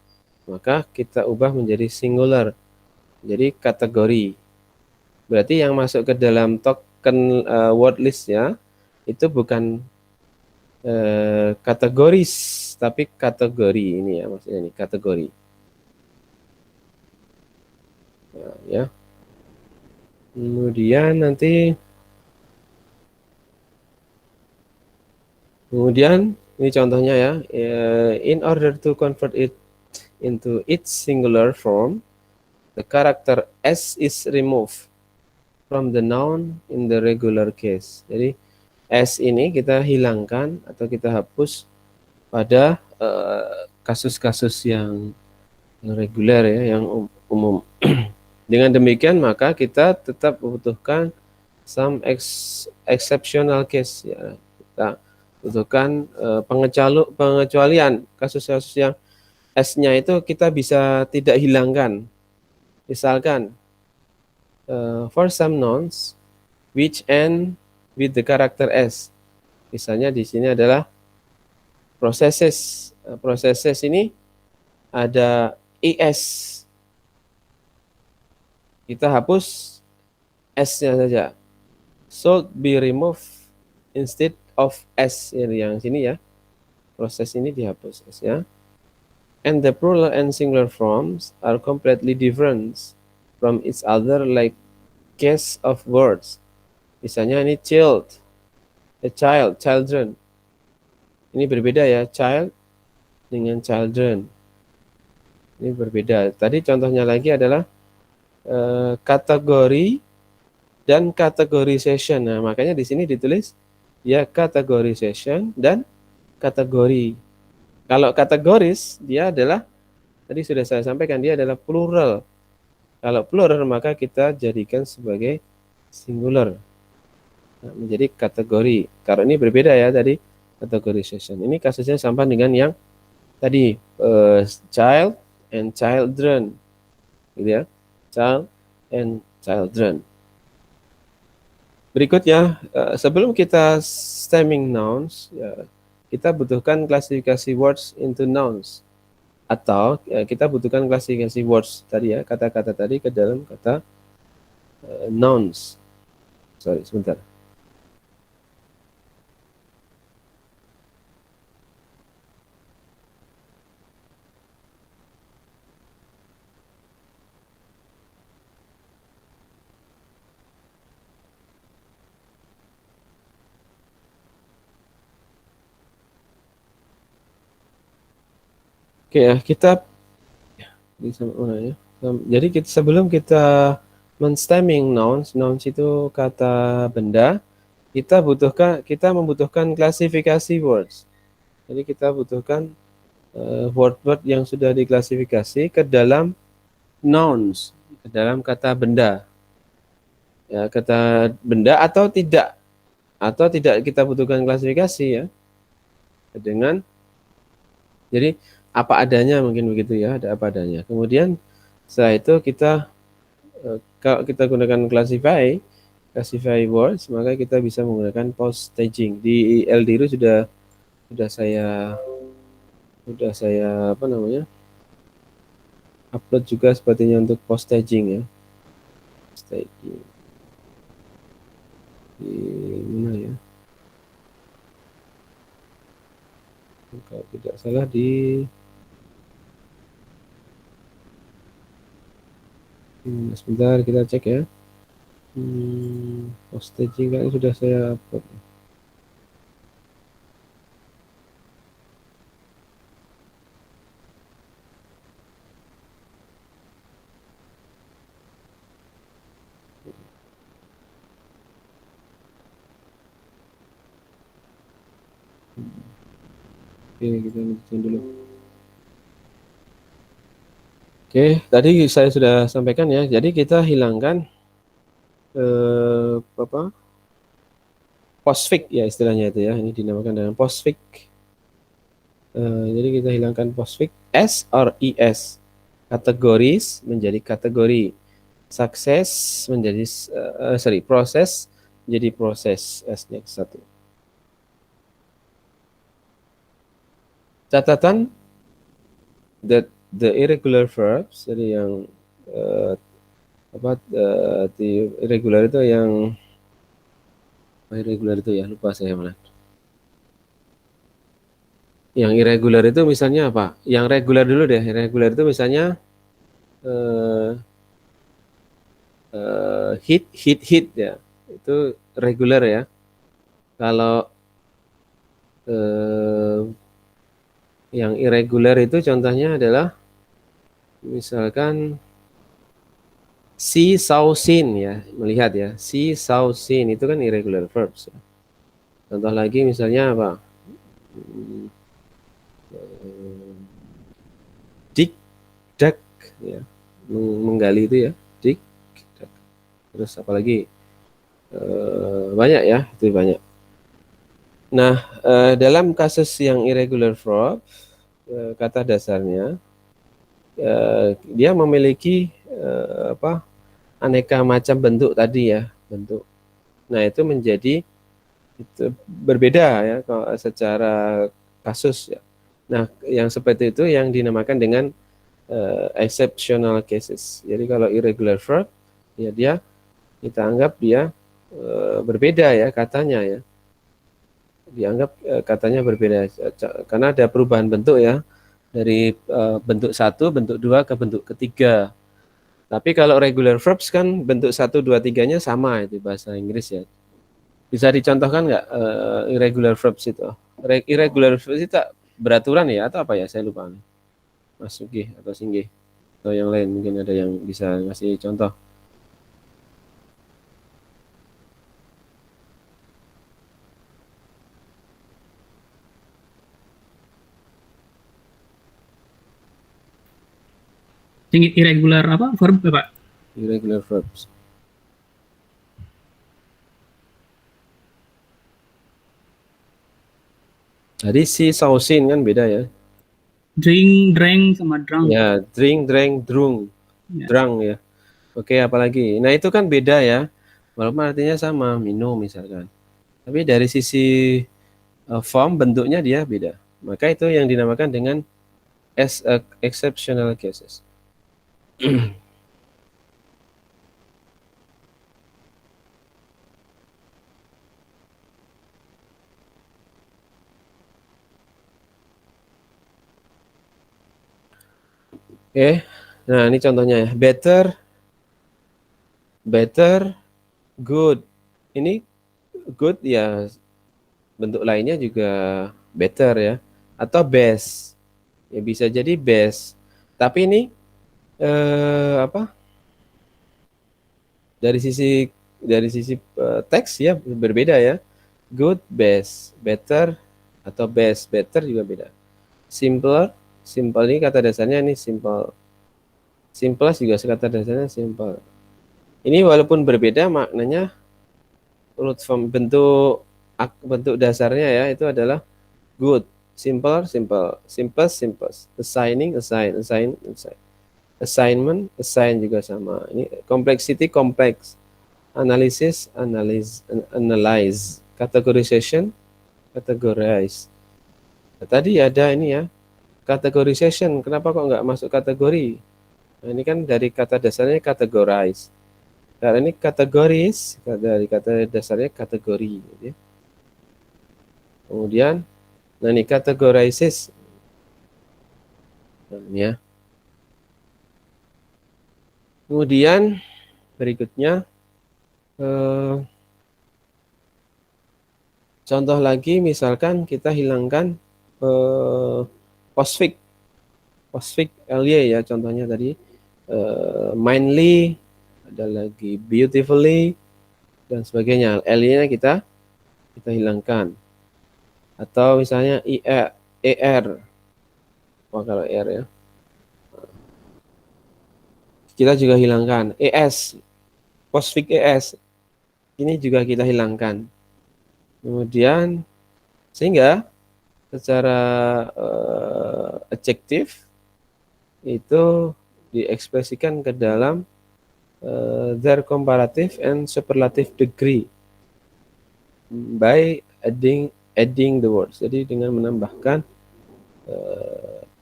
Maka kita ubah menjadi singular. Jadi kategori. Berarti yang masuk ke dalam token word list ya itu bukan kategoris, tapi kategori ini ya, maksudnya ini kategori. Nah, ya. Kemudian ini contohnya ya, in order to convert it into its singular form, the character s is removed from the noun in the regular case. Jadi s ini kita hilangkan atau kita hapus pada kasus-kasus yang reguler ya, yang umum. Dengan demikian maka kita tetap membutuhkan some exceptional case ya. Kita butuhkan pengecualian kasus-kasus yang S-nya itu kita bisa tidak hilangkan. Misalkan for some nouns which end with the character S. Misalnya di sini adalah processes. Processes ini ada es. Kita hapus S-nya saja. Should be removed instead of S yang sini ya. Proses ini dihapus S ya. And the plural and singular forms are completely different from each other like case of words. Misalnya ini child, a child, children. Ini berbeda ya, child dengan children. Ini berbeda. Tadi contohnya lagi adalah kategori dan categorization. Nah, makanya di sini ditulis ya categorization dan kategori. Kalau kategoris dia adalah tadi sudah saya sampaikan dia adalah plural. Kalau plural maka kita jadikan sebagai singular. Nah, menjadi kategori. Kalau ini berbeda ya tadi categorization. Ini kasusnya sama dengan yang tadi child and children. Gitu ya. Child and children. Berikutnya, sebelum kita stemming nouns, ya, kita butuhkan klasifikasi words into nouns. Atau kita butuhkan klasifikasi words tadi ya, kata-kata tadi ke dalam kata nouns. Sorry, sebentar. Oke ya, kita ya. Jadi sebelum kita men-stemming nouns, nouns itu kata benda, kita membutuhkan klasifikasi words. Jadi kita butuhkan word-word yang sudah diklasifikasi ke dalam nouns, ke dalam kata benda. Ya, kata benda atau tidak kita butuhkan klasifikasi ya. Dengan jadi apa adanya mungkin begitu ya, ada apa adanya. Kemudian setelah itu kalau kita gunakan classify words, maka kita bisa menggunakan post staging. Di LDRU sudah saya apa namanya? Upload juga sepertinya untuk post staging ya. Staging. Di mana ya? Kalau tidak salah sebentar kita cek ya. Post staging kan sudah saya upload. Oke, kita lanjutkan dulu. Oke, tadi saya sudah sampaikan ya. Jadi kita hilangkan postfix ya istilahnya itu ya. Ini dinamakan dengan postfix. Jadi kita hilangkan postfix S or ES. Kategoris menjadi kategori. Sukses menjadi proses menjadi proses S-nya satu. Catatan that the irregular verbs, jadi yang irregular itu ya lupa saya malah. Yang irregular itu misalnya apa? Yang regular dulu deh. Regular itu misalnya hit ya. Itu regular ya. Kalau yang irregular itu contohnya adalah misalkan see, saw, seen ya, melihat ya. See, saw, seen itu kan irregular verbs. Contoh lagi misalnya apa? Dig, dak, ya, menggali itu ya. Dig, dak. Terus apalagi banyak ya, itu banyak. Nah, dalam kasus yang irregular verb, kata dasarnya dia memiliki apa? Aneka macam bentuk tadi ya, bentuk. Nah, itu menjadi itu berbeda ya kalau secara kasus ya. Nah, yang seperti itu yang dinamakan dengan exceptional cases. Jadi kalau irregular verb ya dia kita anggap dia berbeda ya katanya ya. Dianggap katanya berbeda karena ada perubahan bentuk ya dari bentuk satu, bentuk dua ke bentuk ketiga. Tapi kalau regular verbs kan bentuk satu, dua, tiganya sama itu bahasa Inggris ya. Bisa dicontohkan nggak irregular verbs itu? Irregular verbs itu beraturan ya atau apa ya? Saya lupa. Mas Sugi atau Singgih atau yang lain mungkin ada yang bisa ngasih contoh. Yang irregular apa? Verb ya, Pak? Irregular verbs. Tadi si sausin kan beda ya. Drink, drank, sama drunk. Ya, drink, drank, drunk, Ya. drunk ya. Oke, apalagi? Nah, itu kan beda ya. Walaupun artinya sama, minum misalkan. Tapi dari sisi form bentuknya dia beda. Maka itu yang dinamakan dengan exceptional cases. Oke. Nah, ini contohnya ya. Better, better, good. Ini good ya bentuk lainnya juga better ya. Atau best. Ya bisa jadi best. Tapi ini apa? Dari sisi teks ya berbeda ya. Good, best, better atau best, better juga beda. Simpler, simple ini kata dasarnya ini simple. Simplest juga kata dasarnya simple. Ini walaupun berbeda maknanya root form bentuk dasarnya ya itu adalah good, simple, simple, simplest, simplest, assigning, assign. Assignment, assign juga sama. Ini complexity, complex. Analysis, analyze. Categorization, categorize. Nah, tadi ada ini ya, categorization. Kenapa kok nggak masuk kategori? Nah, ini kan dari kata dasarnya categorize. Karena ini kategoris, dari kata dasarnya kategori. Gitu ya. Kemudian, nah ini categorizes. Nah, ini ya. Kemudian berikutnya contoh lagi misalkan kita hilangkan postfix ly ya contohnya tadi mindly, ada lagi beautifully dan sebagainya. ly-nya kita hilangkan. Atau misalnya er. Wah, kalau er ya. Kita juga hilangkan postfix es. Ini juga kita hilangkan. Kemudian sehingga secara adjektif itu diekspresikan ke dalam their comparative and superlative degree by adding the words. Jadi dengan menambahkan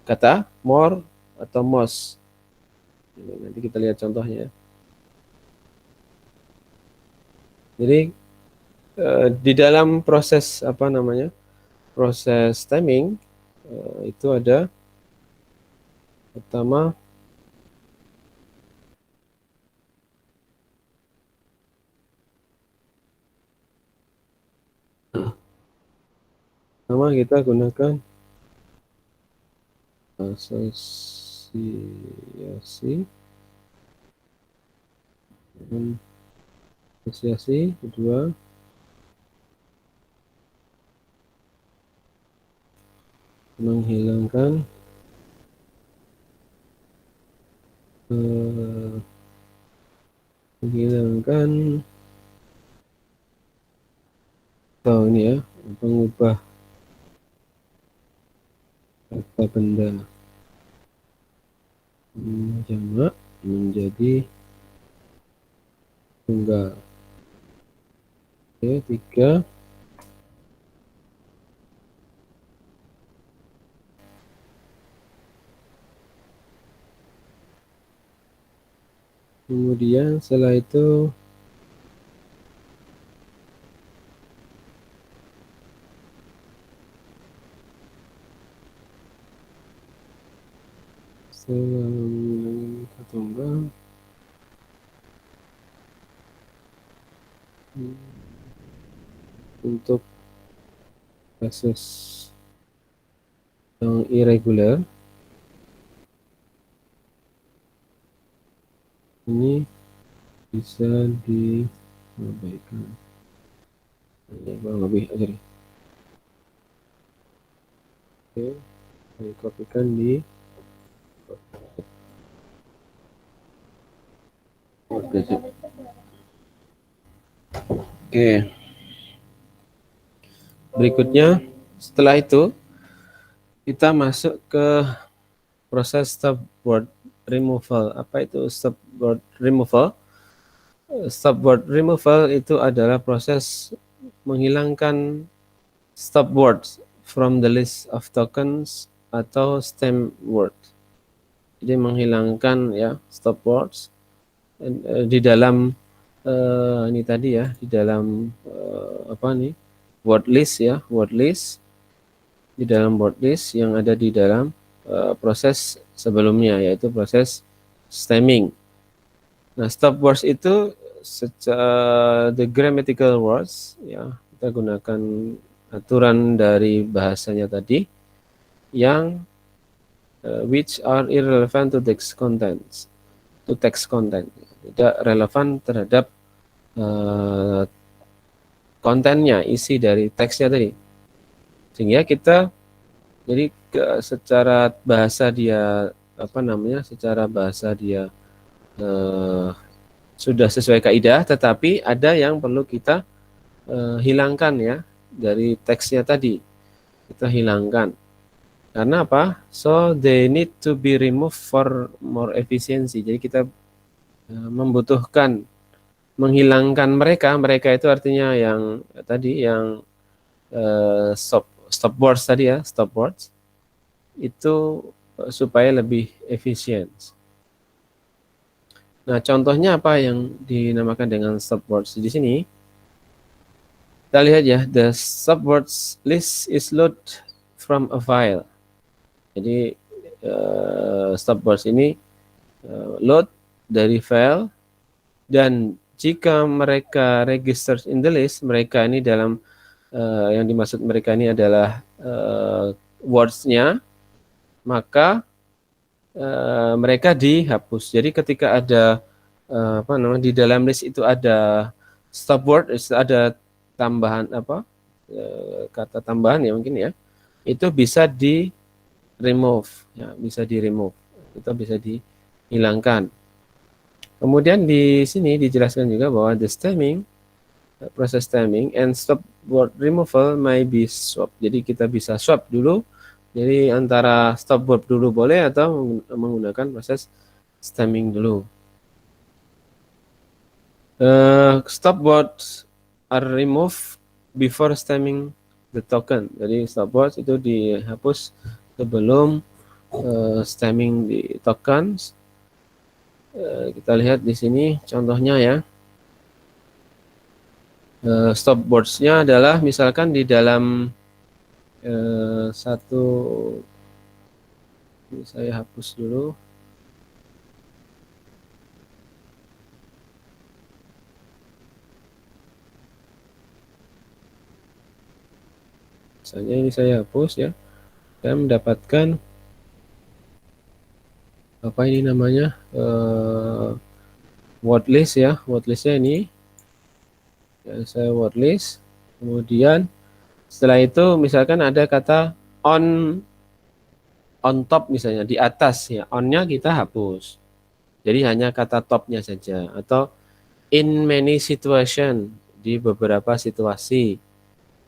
kata more atau most. Nanti kita lihat contohnya. Jadi di dalam proses proses stemming itu ada pertama kita gunakan asosiasi dan asosiasi. Kedua, menghilangkan atau ini ya, mengubah kata benda jamak menjadi tunggal. Oke, 3, kemudian setelah itu tunggal untuk kasus yang irregular ini bisa diabaikan. Ini kurang lebih aja nih. Oke, saya kopikan di Oke. Berikutnya, setelah itu kita masuk ke proses stopword removal. Apa itu stopword removal? Stopword removal itu adalah proses menghilangkan stopwords from the list of tokens atau stem word. Jadi menghilangkan ya stopwords di dalam ini tadi ya, di dalam apa nih? Word list ya, word list di dalam word list yang ada di dalam proses sebelumnya, yaitu proses stemming. Nah, stop words itu the grammatical words ya, kita gunakan aturan dari bahasanya tadi yang which are irrelevant to text contents, tidak relevan terhadap kontennya, isi dari teksnya tadi. Sehingga kita jadi secara bahasa dia secara bahasa dia sudah sesuai kaidah, tetapi ada yang perlu kita hilangkan ya dari teksnya tadi. Kita hilangkan. Karena apa? So they need to be removed for more efficiency. Jadi kita membutuhkan menghilangkan mereka itu artinya yang tadi yang stop words tadi ya, stop words itu supaya lebih efisien. Nah, contohnya apa yang dinamakan dengan stop words di sini? Kita lihat ya, the stop words list is load from a file. Jadi stop words ini load dari file, dan jika mereka register in the list, mereka ini dalam yang dimaksud mereka ini adalah words-nya, maka mereka dihapus. Jadi ketika ada di dalam list itu ada stop word, ada tambahan kata tambahan ya mungkin ya, itu bisa di remove ya, itu bisa dihilangkan. Kemudian di sini dijelaskan juga bahwa the stemming, proses stemming and stop word removal may be swap. Jadi kita bisa swap dulu. Jadi antara stop word dulu boleh atau menggunakan proses stemming dulu. Stop words are removed before stemming the token. Jadi stop words itu dihapus sebelum stemming di tokens. Kita lihat di sini contohnya ya. Stop words-nya adalah misalkan di dalam satu, ini saya hapus dulu. Misalnya ini saya hapus ya. Saya mendapatkan apa ini namanya, word list ya. Word listnya ini ya, saya word list. Kemudian setelah itu misalkan ada kata on top misalnya di atas ya, onnya kita hapus. Jadi hanya kata topnya saja, atau in many situation, di beberapa situasi.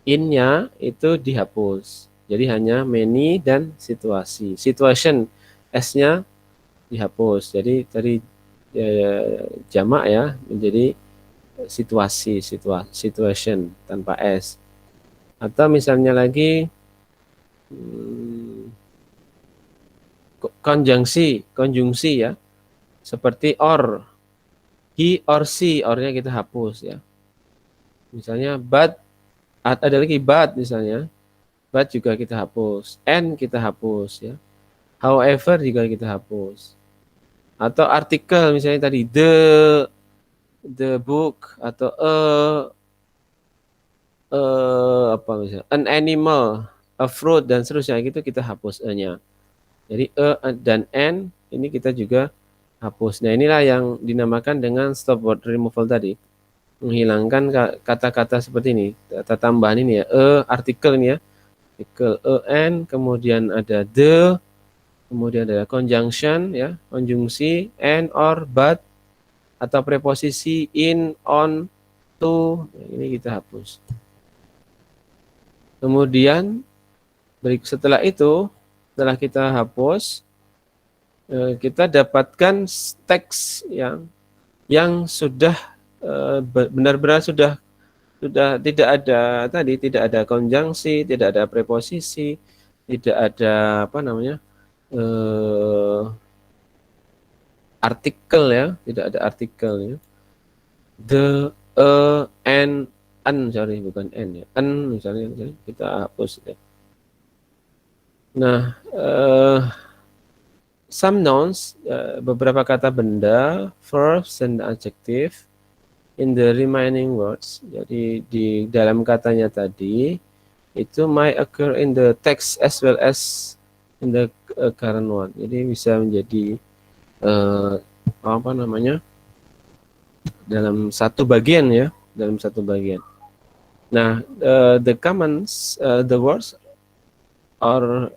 In-nya itu dihapus. Jadi hanya many dan situasi. Situation S-nya dihapus. Jadi tadi jamak ya menjadi situasi, situation tanpa S. Atau misalnya lagi konjungsi ya. Seperti or, he or she, or-nya kita hapus ya. Misalnya but, ada lagi but misalnya. But juga kita hapus. And kita hapus ya. However juga kita hapus. Atau artikel misalnya tadi the book, atau apa misalnya an animal, a fruit, dan seterusnya, gitu kita hapus e-nya. Jadi dan n ini kita juga hapus. Nah, inilah yang dinamakan dengan stop word removal tadi. Menghilangkan kata-kata seperti ini, kata tambahan ini ya, artikel ini ya. Artikel en, kemudian ada the, kemudian ada conjunction ya, konjungsi, and, or, but, atau preposisi in, on, to, ini kita hapus. Kemudian setelah itu, setelah kita hapus, kita dapatkan teks yang sudah benar-benar sudah tidak ada tadi, tidak ada konjungsi, tidak ada preposisi, tidak ada apa namanya, artikel ya, tidak ada artikel ya. The, and, sorry bukan n ya, misalnya kita hapus ya. Nah, some nouns, beberapa kata benda, verbs and adjective in the remaining words. Jadi di dalam katanya tadi itu might occur in the text as well as in the current one. Jadi bisa menjadi apa namanya, dalam satu bagian ya, dalam satu bagian. Nah, the words are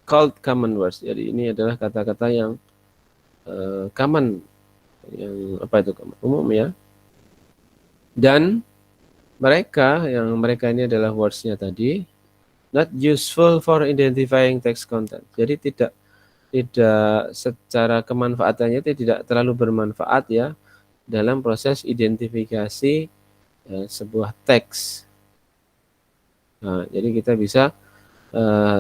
called common words. Jadi ini adalah kata-kata yang common, yang apa itu, umum ya. Dan mereka ini adalah words-nya tadi, not useful for identifying text content. Jadi tidak secara kemanfaatannya tidak terlalu bermanfaat ya dalam proses identifikasi sebuah teks. Nah, jadi kita bisa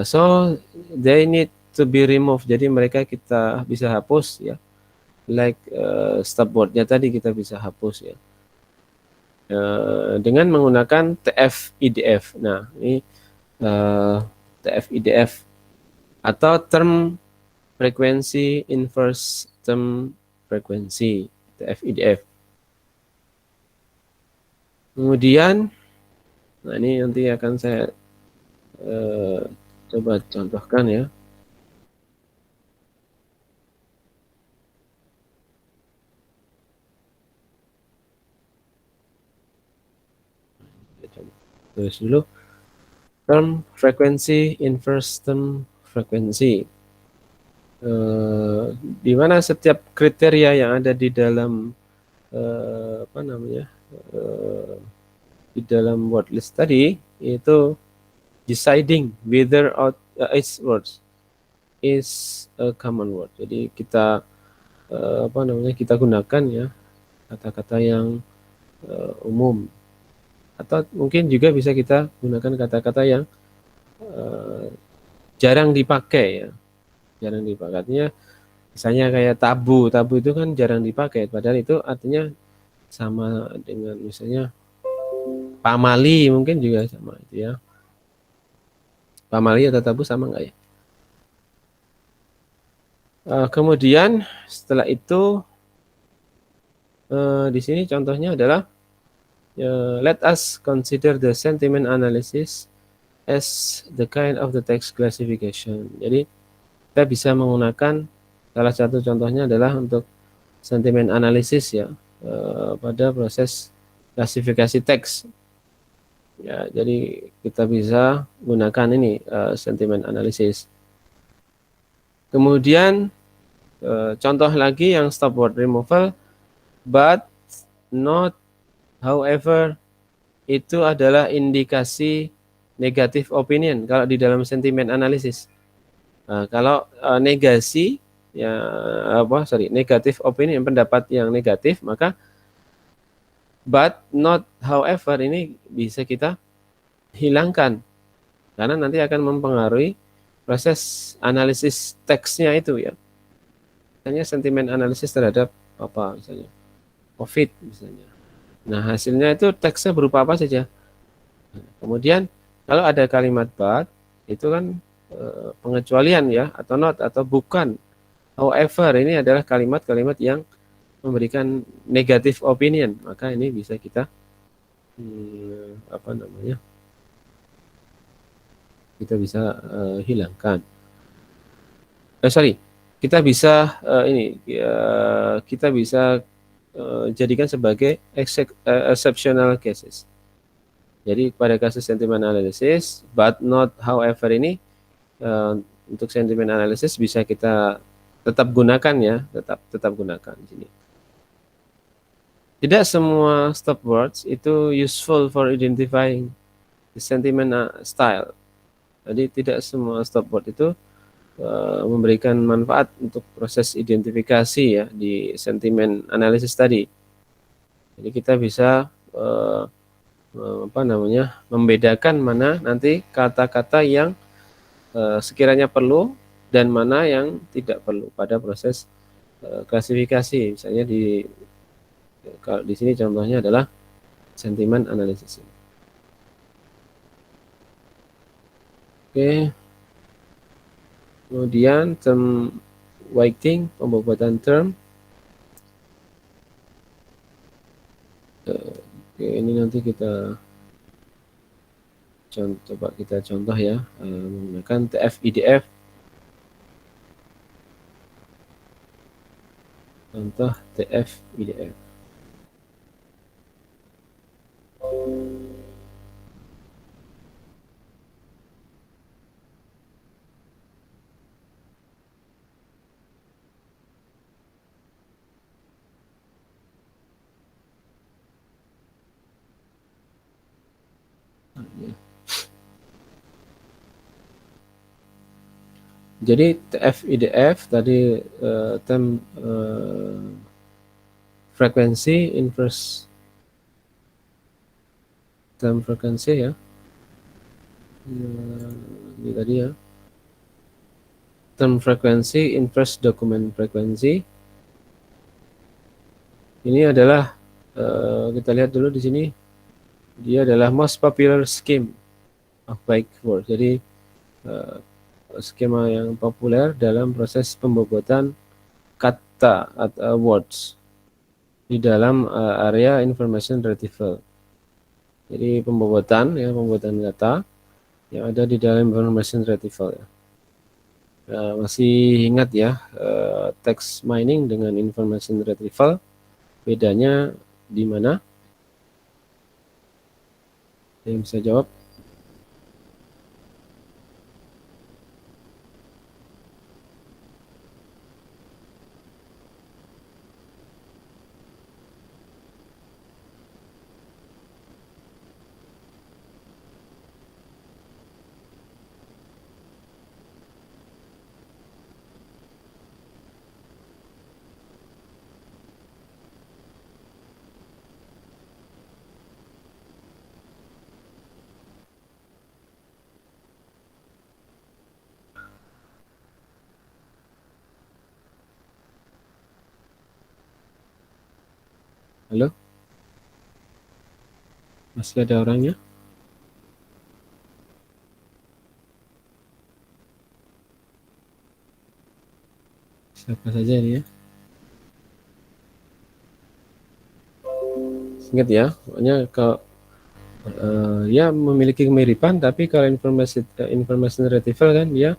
so they need to be removed. Jadi mereka kita bisa hapus ya. Like stop word-nya tadi kita bisa hapus ya. Dengan menggunakan TF-IDF. Nah, ini TF-IDF atau term frequency inverse term frequency, TF-IDF. Kemudian, nah ini nanti akan saya coba contohkan ya. Tulis dulu. Term frequency inverse term frequency. Di mana setiap kriteria yang ada di dalam apa namanya, di dalam word list tadi itu deciding whether each words is a common word. Jadi kita apa namanya, kita gunakan ya kata-kata yang umum, atau mungkin juga bisa kita gunakan kata-kata yang jarang dipakai ya, jarang dipakai. Artinya misalnya kayak tabu itu kan jarang dipakai, padahal itu artinya sama dengan misalnya pamali, mungkin juga sama itu ya. Pamali atau tabu sama nggak ya? Kemudian setelah itu di sini contohnya adalah let us consider the sentiment analysis as the kind of the text classification. Jadi kita bisa menggunakan salah satu contohnya adalah untuk sentiment analysis ya pada proses klasifikasi teks. Ya, jadi kita bisa gunakan ini sentiment analysis. Kemudian contoh lagi yang stop word removal, but not, however, itu adalah indikasi negatif opinion kalau di dalam sentiment analysis. Kalau negasi ya negatif opinion, pendapat yang negatif, maka but not however ini bisa kita hilangkan karena nanti akan mempengaruhi proses analisis teksnya itu ya. Misalnya sentimen analisis terhadap apa misalnya COVID misalnya. Nah, hasilnya itu teksnya berupa apa saja. Kemudian kalau ada kalimat but itu kan pengecualian ya, atau not atau bukan. However ini adalah kalimat-kalimat yang memberikan negatif opinion, maka ini bisa kita apa namanya? Kita bisa hilangkan. Kita bisa kita bisa jadikan sebagai exceptional cases. Jadi pada kasus sentiment analysis, but not however ini untuk sentiment analysis bisa kita tetap gunakan ya, tetap gunakan di sini. Tidak semua stop words itu useful for identifying the sentiment style. Jadi tidak semua stop word itu memberikan manfaat untuk proses identifikasi ya di sentiment analysis tadi. Jadi kita bisa membedakan mana nanti kata-kata yang sekiranya perlu dan mana yang tidak perlu pada proses klasifikasi. Misalnya kalau di sini contohnya adalah sentiment analysis. Oke. Kemudian term weighting, pembobotan term. Oke, ini nanti kita coba kita contoh ya menggunakan TF-IDF. Contoh TF-IDF. Jadi TF-IDF tadi term frekuensi inverse term frekuensi ya. Ini tadi ya. Term frekuensi inverse document frekuensi. Ini adalah kita lihat dulu di sini. Dia adalah most popular scheme of byte word. Jadi skema yang populer dalam proses pembobotan kata atau words di dalam area information retrieval. Jadi pembobotan kata yang ada di dalam information retrieval ya. Masih ingat ya text mining dengan information retrieval bedanya di mana? Yang bisa jawab? Halo? Masih ada orangnya? Siapa saja ini ya? Ingat ya, pokoknya kalau ya memiliki kemiripan, tapi kalau information retrieval kan dia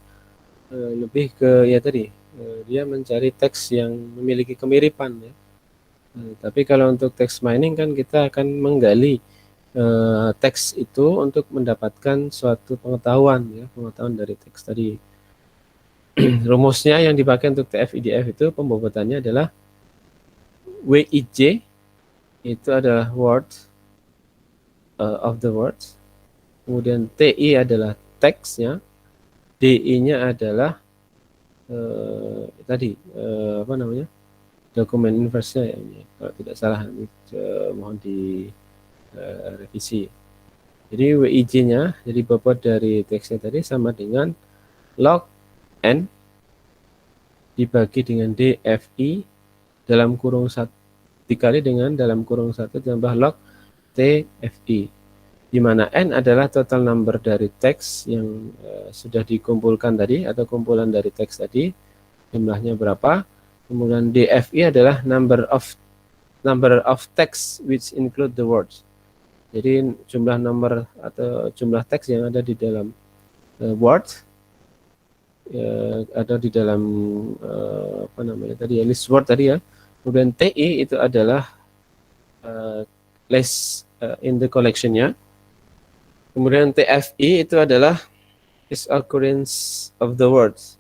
lebih ke ya tadi dia mencari teks yang memiliki kemiripan ya. Tapi kalau untuk text mining kan kita akan menggali teks itu untuk mendapatkan suatu pengetahuan ya, pengetahuan dari teks tadi. Rumusnya yang dipakai untuk TF-IDF itu pembobotannya adalah WIJ itu adalah word of the words. Kemudian TI adalah teksnya, DI-nya adalah tadi apa namanya? Dokumen inverse-nya ya ini. Kalau tidak salah ini mohon di revisi. Jadi WIJ-nya jadi bobot dari teksnya tadi sama dengan log n dibagi dengan DFI dalam kurung 1 dikali dengan dalam kurung 1 tambah log TFI, di mana n adalah total number dari teks yang sudah dikumpulkan tadi atau kumpulan dari teks tadi, jumlahnya berapa. Kemudian DFI adalah number of text which include the words. Jadi jumlah nomor atau jumlah teks yang ada di dalam word ada di dalam apa namanya tadi ya, list word tadi ya. Kemudian TI itu adalah list in the collection-nya. Kemudian TFI itu adalah is occurrence of the words.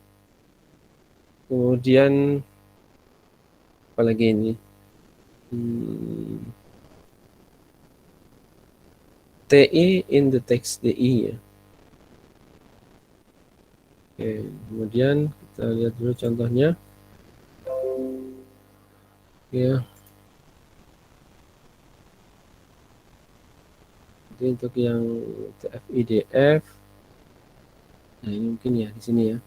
Kemudian apalagi ini TI in the text DI ya. Oke, kemudian kita lihat dulu contohnya. Ya. Jadi untuk yang TF-IDF, nah ini mungkin ya di sini ya.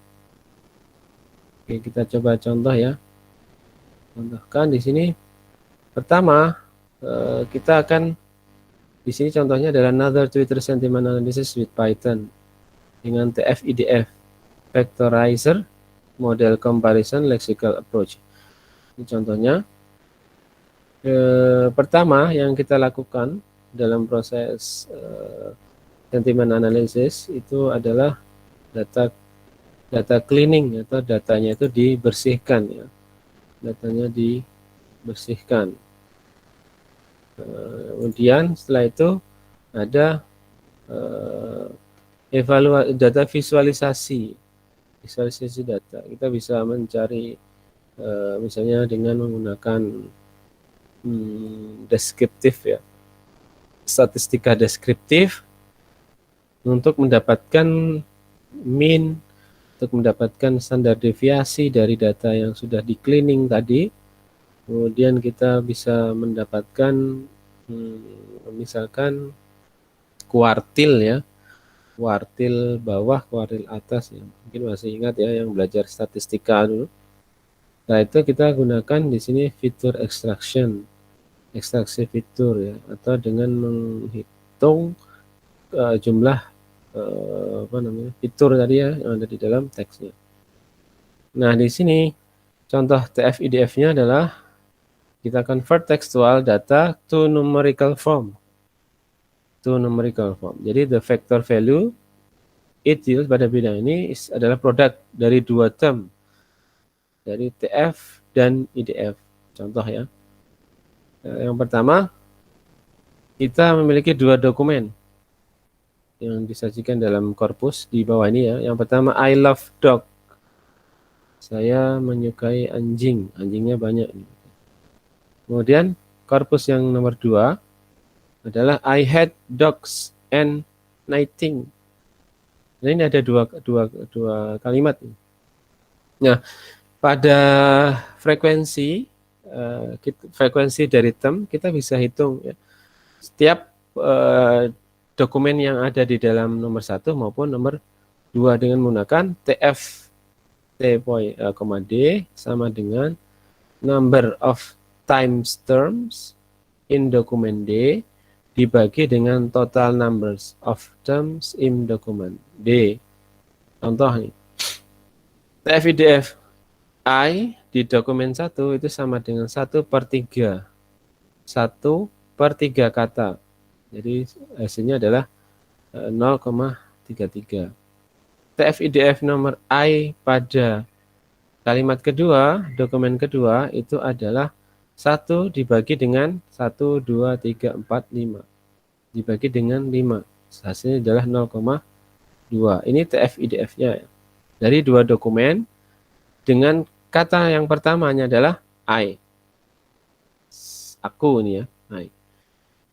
Oke, kita coba contoh ya. Contohkan di sini. Pertama, kita akan di sini contohnya adalah another Twitter sentiment analysis with Python dengan TF-IDF, vectorizer, model comparison, lexical approach. Ini contohnya. Pertama yang kita lakukan dalam proses sentiment analysis itu adalah data cleaning atau datanya itu dibersihkan ya. Datanya dibersihkan. Kemudian setelah itu ada data visualisasi data. Kita bisa mencari misalnya dengan menggunakan deskriptif ya, statistika deskriptif untuk mendapatkan mean, untuk mendapatkan standar deviasi dari data yang sudah di cleaning tadi. Kemudian kita bisa mendapatkan misalkan kuartil ya, kuartil bawah, kuartil atas ya. Mungkin masih ingat ya yang belajar statistika dulu. Nah, itu kita gunakan di sini fitur extraction, ekstraksi fitur ya, atau dengan menghitung jumlah apa namanya fitur tadi ya yang ada di dalam teksnya. Nah, di sini contoh TF-IDF-nya adalah kita convert textual data to numerical form. Jadi the vector value it yield pada bidang ini adalah produk dari dua term, dari TF dan IDF. Contoh ya. Yang pertama, kita memiliki dua dokumen yang disajikan dalam korpus di bawah ini ya. Yang pertama, I love dog. Saya menyukai anjing. Anjingnya banyak. Kemudian korpus yang nomor 2 adalah I hate dogs and nighting. Nah, ini ada dua kalimat. Nah, pada frekuensi dari term kita bisa hitung ya. Setiap dokumen yang ada di dalam nomor 1 maupun nomor 2 dengan menggunakan TF T, D sama dengan number of times terms in dokumen D dibagi dengan total numbers of terms in dokumen D. Contoh nih, TF-IDF I di dokumen 1 itu sama dengan 1/3. 1/3 kata. Jadi hasilnya adalah 0,33. TF-IDF nomor I pada kalimat kedua, dokumen kedua itu adalah 1 dibagi dengan 1, 2, 3, 4, 5. Dibagi dengan 5. Hasilnya adalah 0,2. Ini TF-IDF-nya. Dari dua dokumen dengan kata yang pertamanya adalah I. Aku ini ya, I.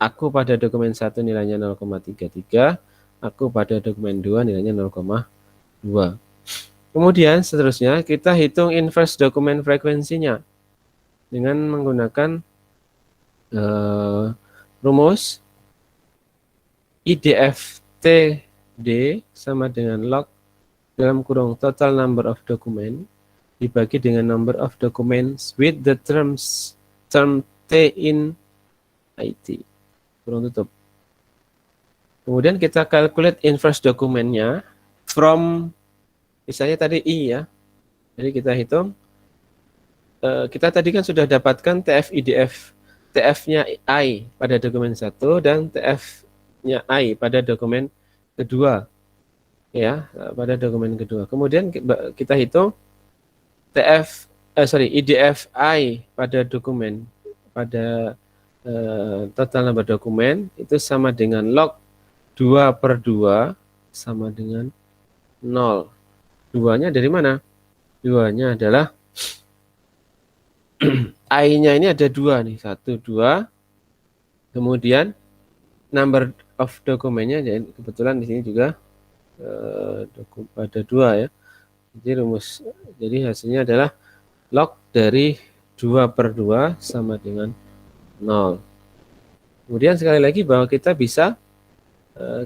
Aku pada dokumen 1 nilainya 0,33. Aku pada dokumen 2 nilainya 0,2. Kemudian seterusnya kita hitung inverse dokumen frekuensinya dengan menggunakan rumus IDF TD sama dengan log dalam kurung total number of document dibagi dengan number of documents with the term T in IT. Kurung tutup. Kemudian kita calculate inverse dokumennya from misalnya tadi I ya. Jadi kita hitung. Kita tadi kan sudah dapatkan TF-IDF. TF-nya I pada dokumen 1 dan TF-nya I pada dokumen kedua. Ya, pada dokumen kedua. Kemudian kita hitung IDF I pada dokumen pada total number dokumen itu sama dengan log 2/2 sama dengan 0. 2-nya dari mana? 2-nya adalah I-nya ini ada 2 nih, 1, 2. Kemudian number of dokumennya, jadi kebetulan di sini juga ada 2 ya. Jadi hasilnya adalah log dari 2/2 sama dengan 0. Kemudian sekali lagi bahwa kita bisa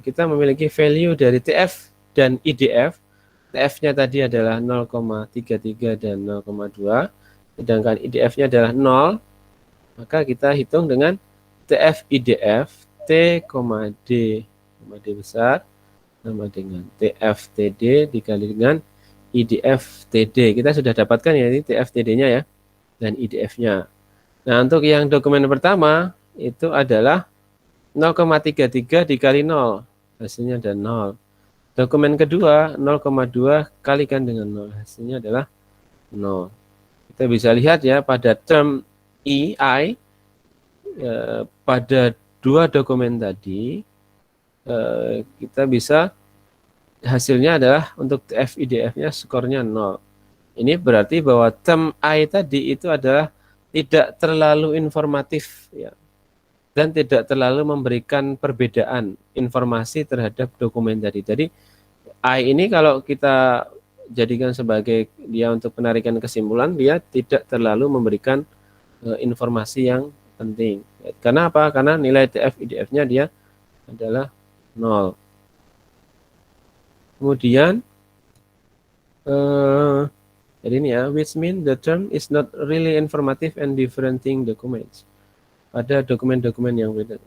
kita memiliki value dari TF dan IDF. TF-nya tadi adalah 0,33 dan 0,2. Sedangkan IDF-nya adalah 0, maka kita hitung dengan TF IDF T, D besar sama dengan TF TD dikali dengan IDF TD. Kita sudah dapatkan ya ini TF TD-nya ya dan IDF-nya. Nah, untuk yang dokumen pertama itu adalah 0,33 dikali 0. Hasilnya ada 0. Dokumen kedua 0,2 kalikan dengan 0. Hasilnya adalah 0. Kita bisa lihat ya pada term I pada dua dokumen tadi kita bisa hasilnya adalah untuk TF-IDF-nya skornya 0. Ini berarti bahwa term I tadi itu adalah tidak terlalu informatif ya dan tidak terlalu memberikan perbedaan informasi terhadap dokumen tadi. Jadi I ini kalau kita jadikan sebagai dia untuk penarikan kesimpulan, dia tidak terlalu memberikan informasi yang penting. Karena apa? Karena nilai TF-IDF-nya dia adalah 0. Kemudian jadi ini ya, which mean the term is not really informative and differentiating documents. Pada dokumen-dokumen yang beda.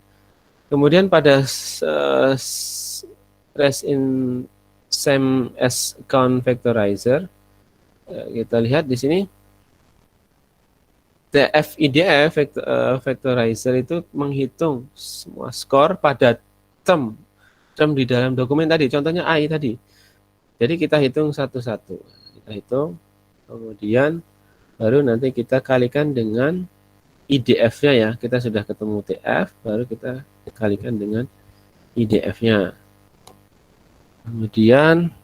Kemudian pada rest in same as count factorizer, kita lihat di sini TF-IDF factorizer itu menghitung semua skor pada term di dalam dokumen tadi. Contohnya I tadi. Jadi kita hitung satu-satu. Kita hitung, kemudian baru nanti kita kalikan dengan IDF-nya ya. Kita sudah ketemu TF, baru kita kalikan dengan IDF-nya. Kemudian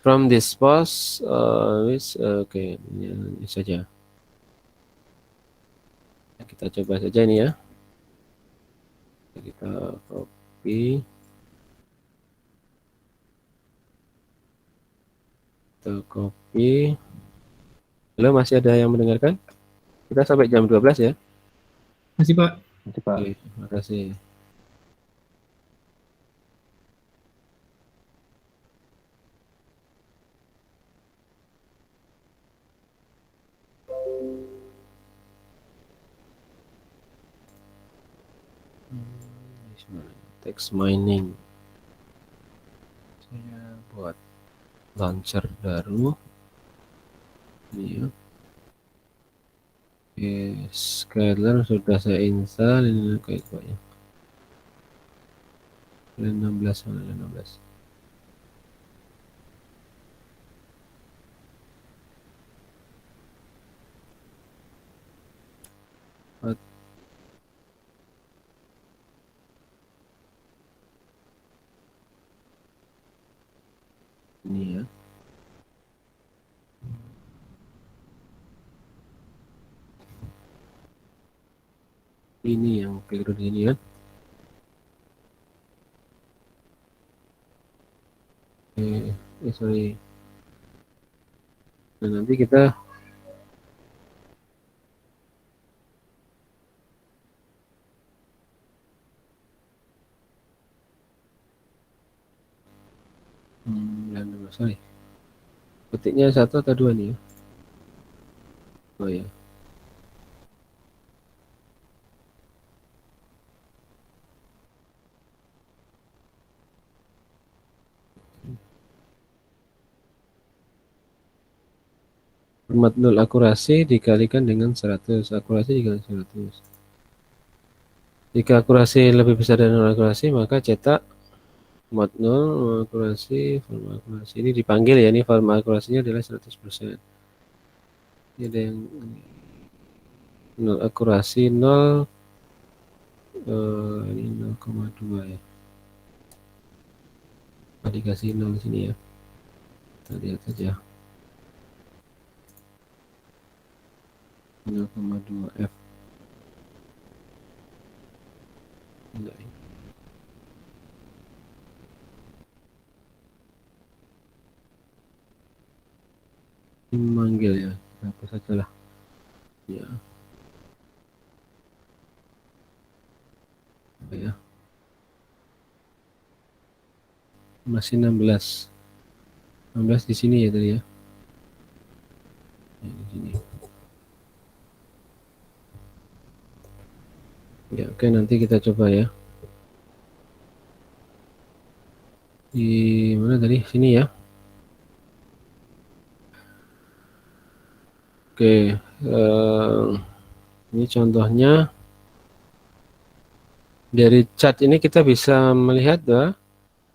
from this post, oke, ini saja. Kita coba saja ini ya. Kita copy. Kita copy. Halo, masih ada yang mendengarkan? Kita sampai jam 12 ya. Masih Pak. Oke, terima kasih. Text mining. Saya buat launcher baru. Ini ya. Oke, scalar sudah saya install. Ini kayak ya. 16 mana 16. Ini ya. Ini yang keliru di sini ya. Sorry. Nah, nanti kita sorry. Petiknya 1 atau 2 nih ya? Oh ya. Format 0 akurasi dikalikan dengan 100. Akurasi dikalikan 100. Jika akurasi lebih besar dari 0 akurasi, maka cetak format 0 akurasi, format akurasi. Ini dipanggil ya, ini format akurasinya adalah 100%. Ini ada yang 0 akurasi 0, ini 0,2 ya. Dikasih 0 di sini ya. Kita lihat saja. 0,2 F. Enggak. Ini memanggil ya. Apa saja lah. Ya. Apa ya? Masih 16. 16 di sini ya tadi ya. Di sini. Ya, oke, nanti kita coba ya. Di mana tadi? Sini ya. Oke, ini contohnya dari chart ini kita bisa melihat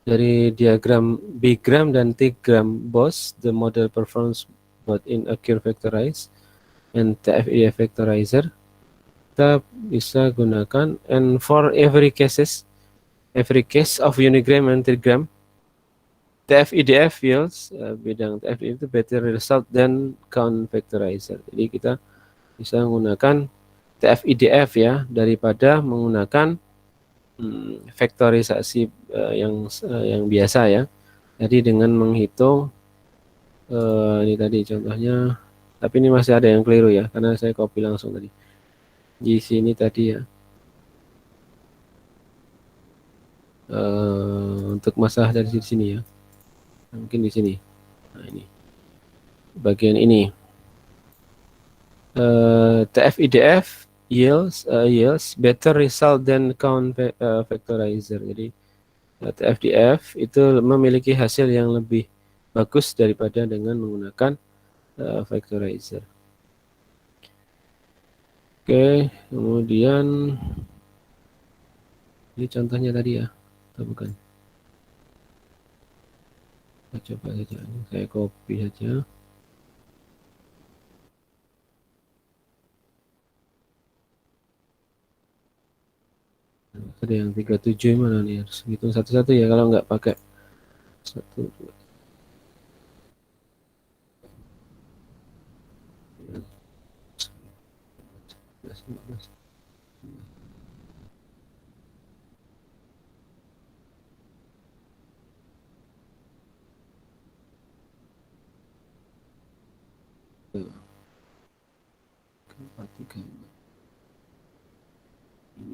dari diagram bigram dan T-gram BOS, the model performs both in a curve vectorize and TF-IDF vectorizer. Kita bisa gunakan, and for every case of unigram and trigram, TF-IDF yields bidang TF itu better result than count vectorizer. Jadi kita bisa menggunakan TF-IDF ya daripada menggunakan vektorisasi yang biasa ya. Jadi dengan menghitung ini tadi contohnya, tapi ini masih ada yang keliru ya karena saya copy langsung tadi. Di sini tadi ya. Untuk masalah dari sini ya. Mungkin di sini. Nah, ini. Bagian ini. TF-IDF yields better result than count vectorizer. Jadi TF-IDF itu memiliki hasil yang lebih bagus daripada dengan menggunakan vectorizer. Oke, kemudian ini contohnya tadi ya, atau bukan? Kita coba saja, saya copy saja. Ada yang 37 mana nih? Harus hitung satu-satu ya kalau nggak pakai 1, 2, 13, 14.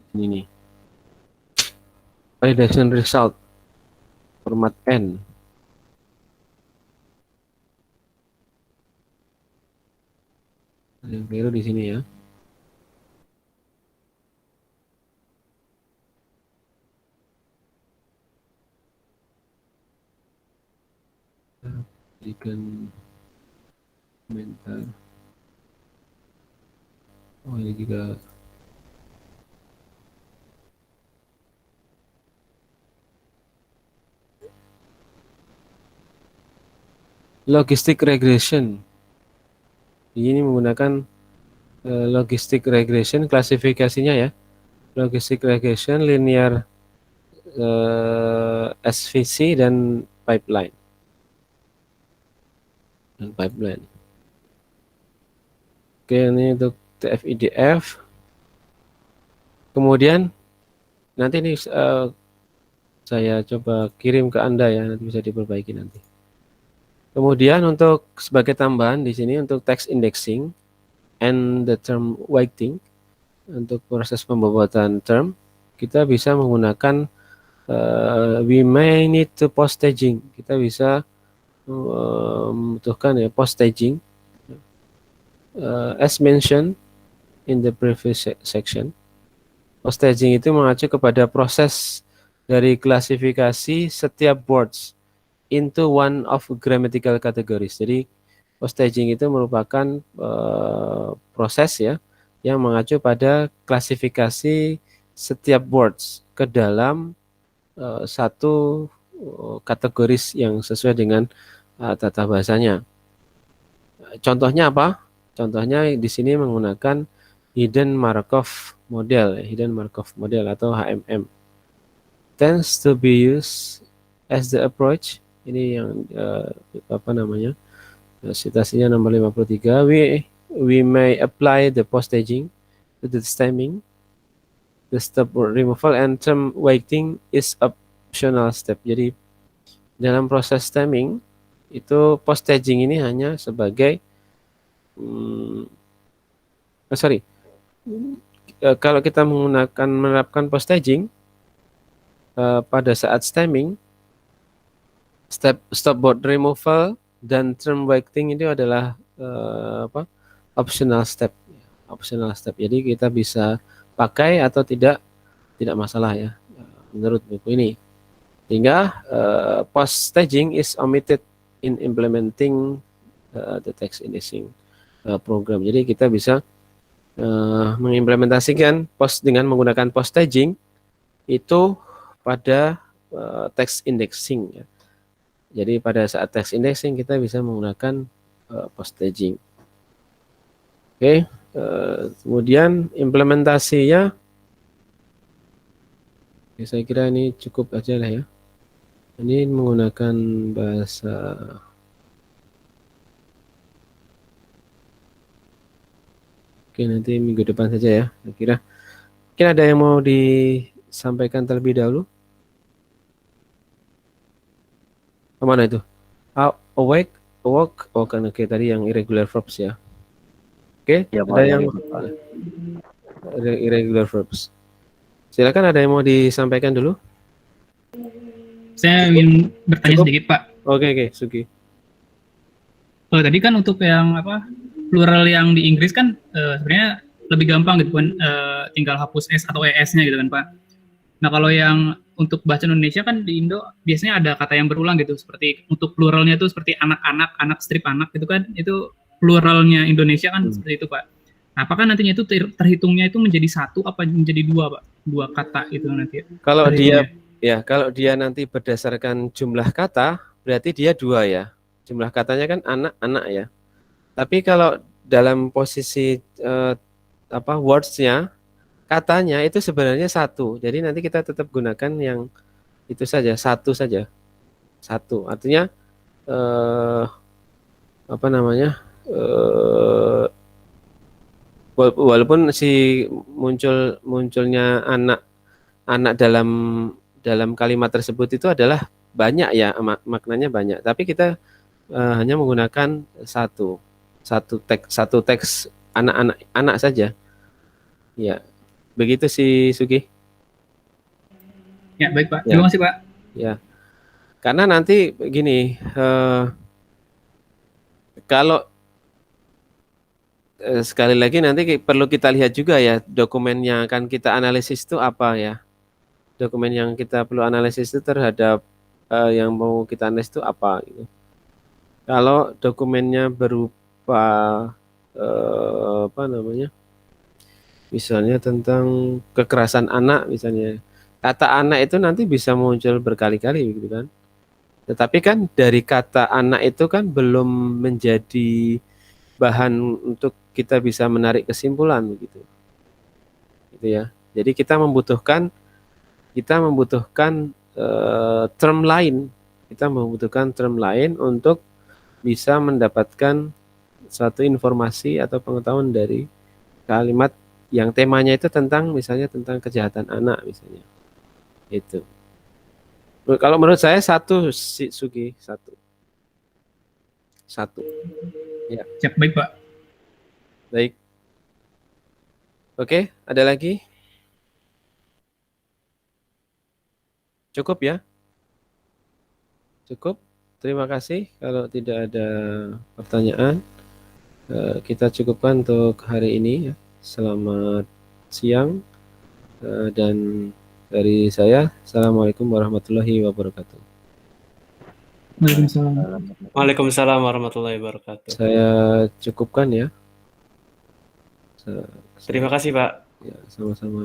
Ini nih. Validation result format N. Ada yang keliru di sini ya. Jadikan Komentar. Oh, ini juga. Logistic regression. Ini menggunakan logistic regression, klasifikasinya ya. Logistic regression, linear SVC dan pipeline. Oke, ini untuk TF-IDF. Kemudian nanti ini saya coba kirim ke Anda ya, nanti bisa diperbaiki nanti. Kemudian untuk sebagai tambahan di sini untuk text indexing and the term weighting, untuk proses pembobotan term, kita bisa menggunakan we may need to post staging. Kita bisa membutuhkan ya post staging as mentioned in the previous section. Post staging itu mengacu kepada proses dari klasifikasi setiap words into one of grammatical categories. Jadi post staging itu merupakan proses ya yang mengacu pada klasifikasi setiap words ke dalam satu kategoris yang sesuai dengan tata bahasanya. Contohnya apa? Contohnya di sini menggunakan hidden Markov model, hidden Markov model atau HMM. Tends to be used as the approach. Ini yang apa namanya? Citasinya nomor 53. We may apply the post staging to the stemming. The step removal and term weighting is optional step. Jadi dalam proses stemming itu post staging ini hanya sebagai kalau kita menerapkan post staging pada saat stemming, stopword removal dan term weighting itu adalah optional step. Jadi kita bisa pakai atau tidak masalah ya menurut buku ini. Sehingga post staging is omitted in implementing the text indexing program. Jadi kita bisa mengimplementasikan dengan menggunakan post staging itu pada text indexing ya. Jadi pada saat text indexing kita bisa menggunakan post staging. Oke, kemudian implementasinya ya, saya kira ini cukup aja lah ya. Ini menggunakan bahasa oke, nanti minggu depan saja ya. Saya kira mungkin ada yang mau disampaikan terlebih dahulu. Kemana itu? Awake, kan oke tadi yang irregular verbs ya. Oke, Ya, ada yang Pak. irregular verbs. Silakan, ada yang mau disampaikan dulu? Saya ingin bertanya sedikit, Pak. Oke, Sugi. Tadi kan untuk yang plural yang di Inggris kan sebenarnya lebih gampang gitu kan, tinggal hapus s atau es-nya gitu kan, Pak. Nah, kalau yang untuk bahasa Indonesia kan di Indo biasanya ada kata yang berulang gitu, seperti untuk pluralnya itu seperti anak-anak, anak strip anak gitu kan, itu pluralnya Indonesia kan seperti itu, Pak. Nah, apakah nantinya itu terhitungnya itu menjadi satu apa menjadi dua, Pak? Dua kata itu nanti. Kalau dia nanti berdasarkan jumlah kata, berarti dia dua ya. Jumlah katanya kan anak-anak ya. Tapi kalau dalam posisi words-nya, katanya itu sebenarnya satu. Jadi nanti kita tetap gunakan yang itu saja, satu saja. Satu. Artinya walaupun si munculnya anak dalam kalimat tersebut itu adalah banyak ya, maknanya banyak. Tapi kita hanya menggunakan satu teks anak saja. Ya, begitu sih Sugi. Ya, baik Pak. Terima kasih Pak. Ya, karena nanti begini, kalau sekali lagi nanti perlu kita lihat juga ya dokumen yang akan kita analisis itu apa ya. Dokumen yang kita perlu analisis itu terhadap yang mau kita analisis itu apa gitu. Kalau dokumennya berupa berupa apa namanya? Misalnya tentang kekerasan anak misalnya. Kata anak itu nanti bisa muncul berkali-kali gitu kan. Tetapi kan dari kata anak itu kan belum menjadi bahan untuk kita bisa menarik kesimpulan begitu. Gitu ya. Jadi kita membutuhkan term lain. Kita membutuhkan term lain untuk bisa mendapatkan suatu informasi atau pengetahuan dari kalimat yang temanya itu tentang misalnya tentang kejahatan anak misalnya. Itu. Kalau menurut saya satu Sugi, satu. Satu. Ya, Siap, baik Pak. baik. Oke, ada lagi? Cukup ya? Cukup. Terima kasih. Kalau tidak ada pertanyaan, kita cukupkan untuk hari ini ya. Selamat siang dan dari saya, Assalamualaikum warahmatullahi wabarakatuh. Waalaikumsalam. Waalaikumsalam warahmatullahi wabarakatuh. Saya cukupkan ya. Terima kasih, Pak. Ya, sama-sama.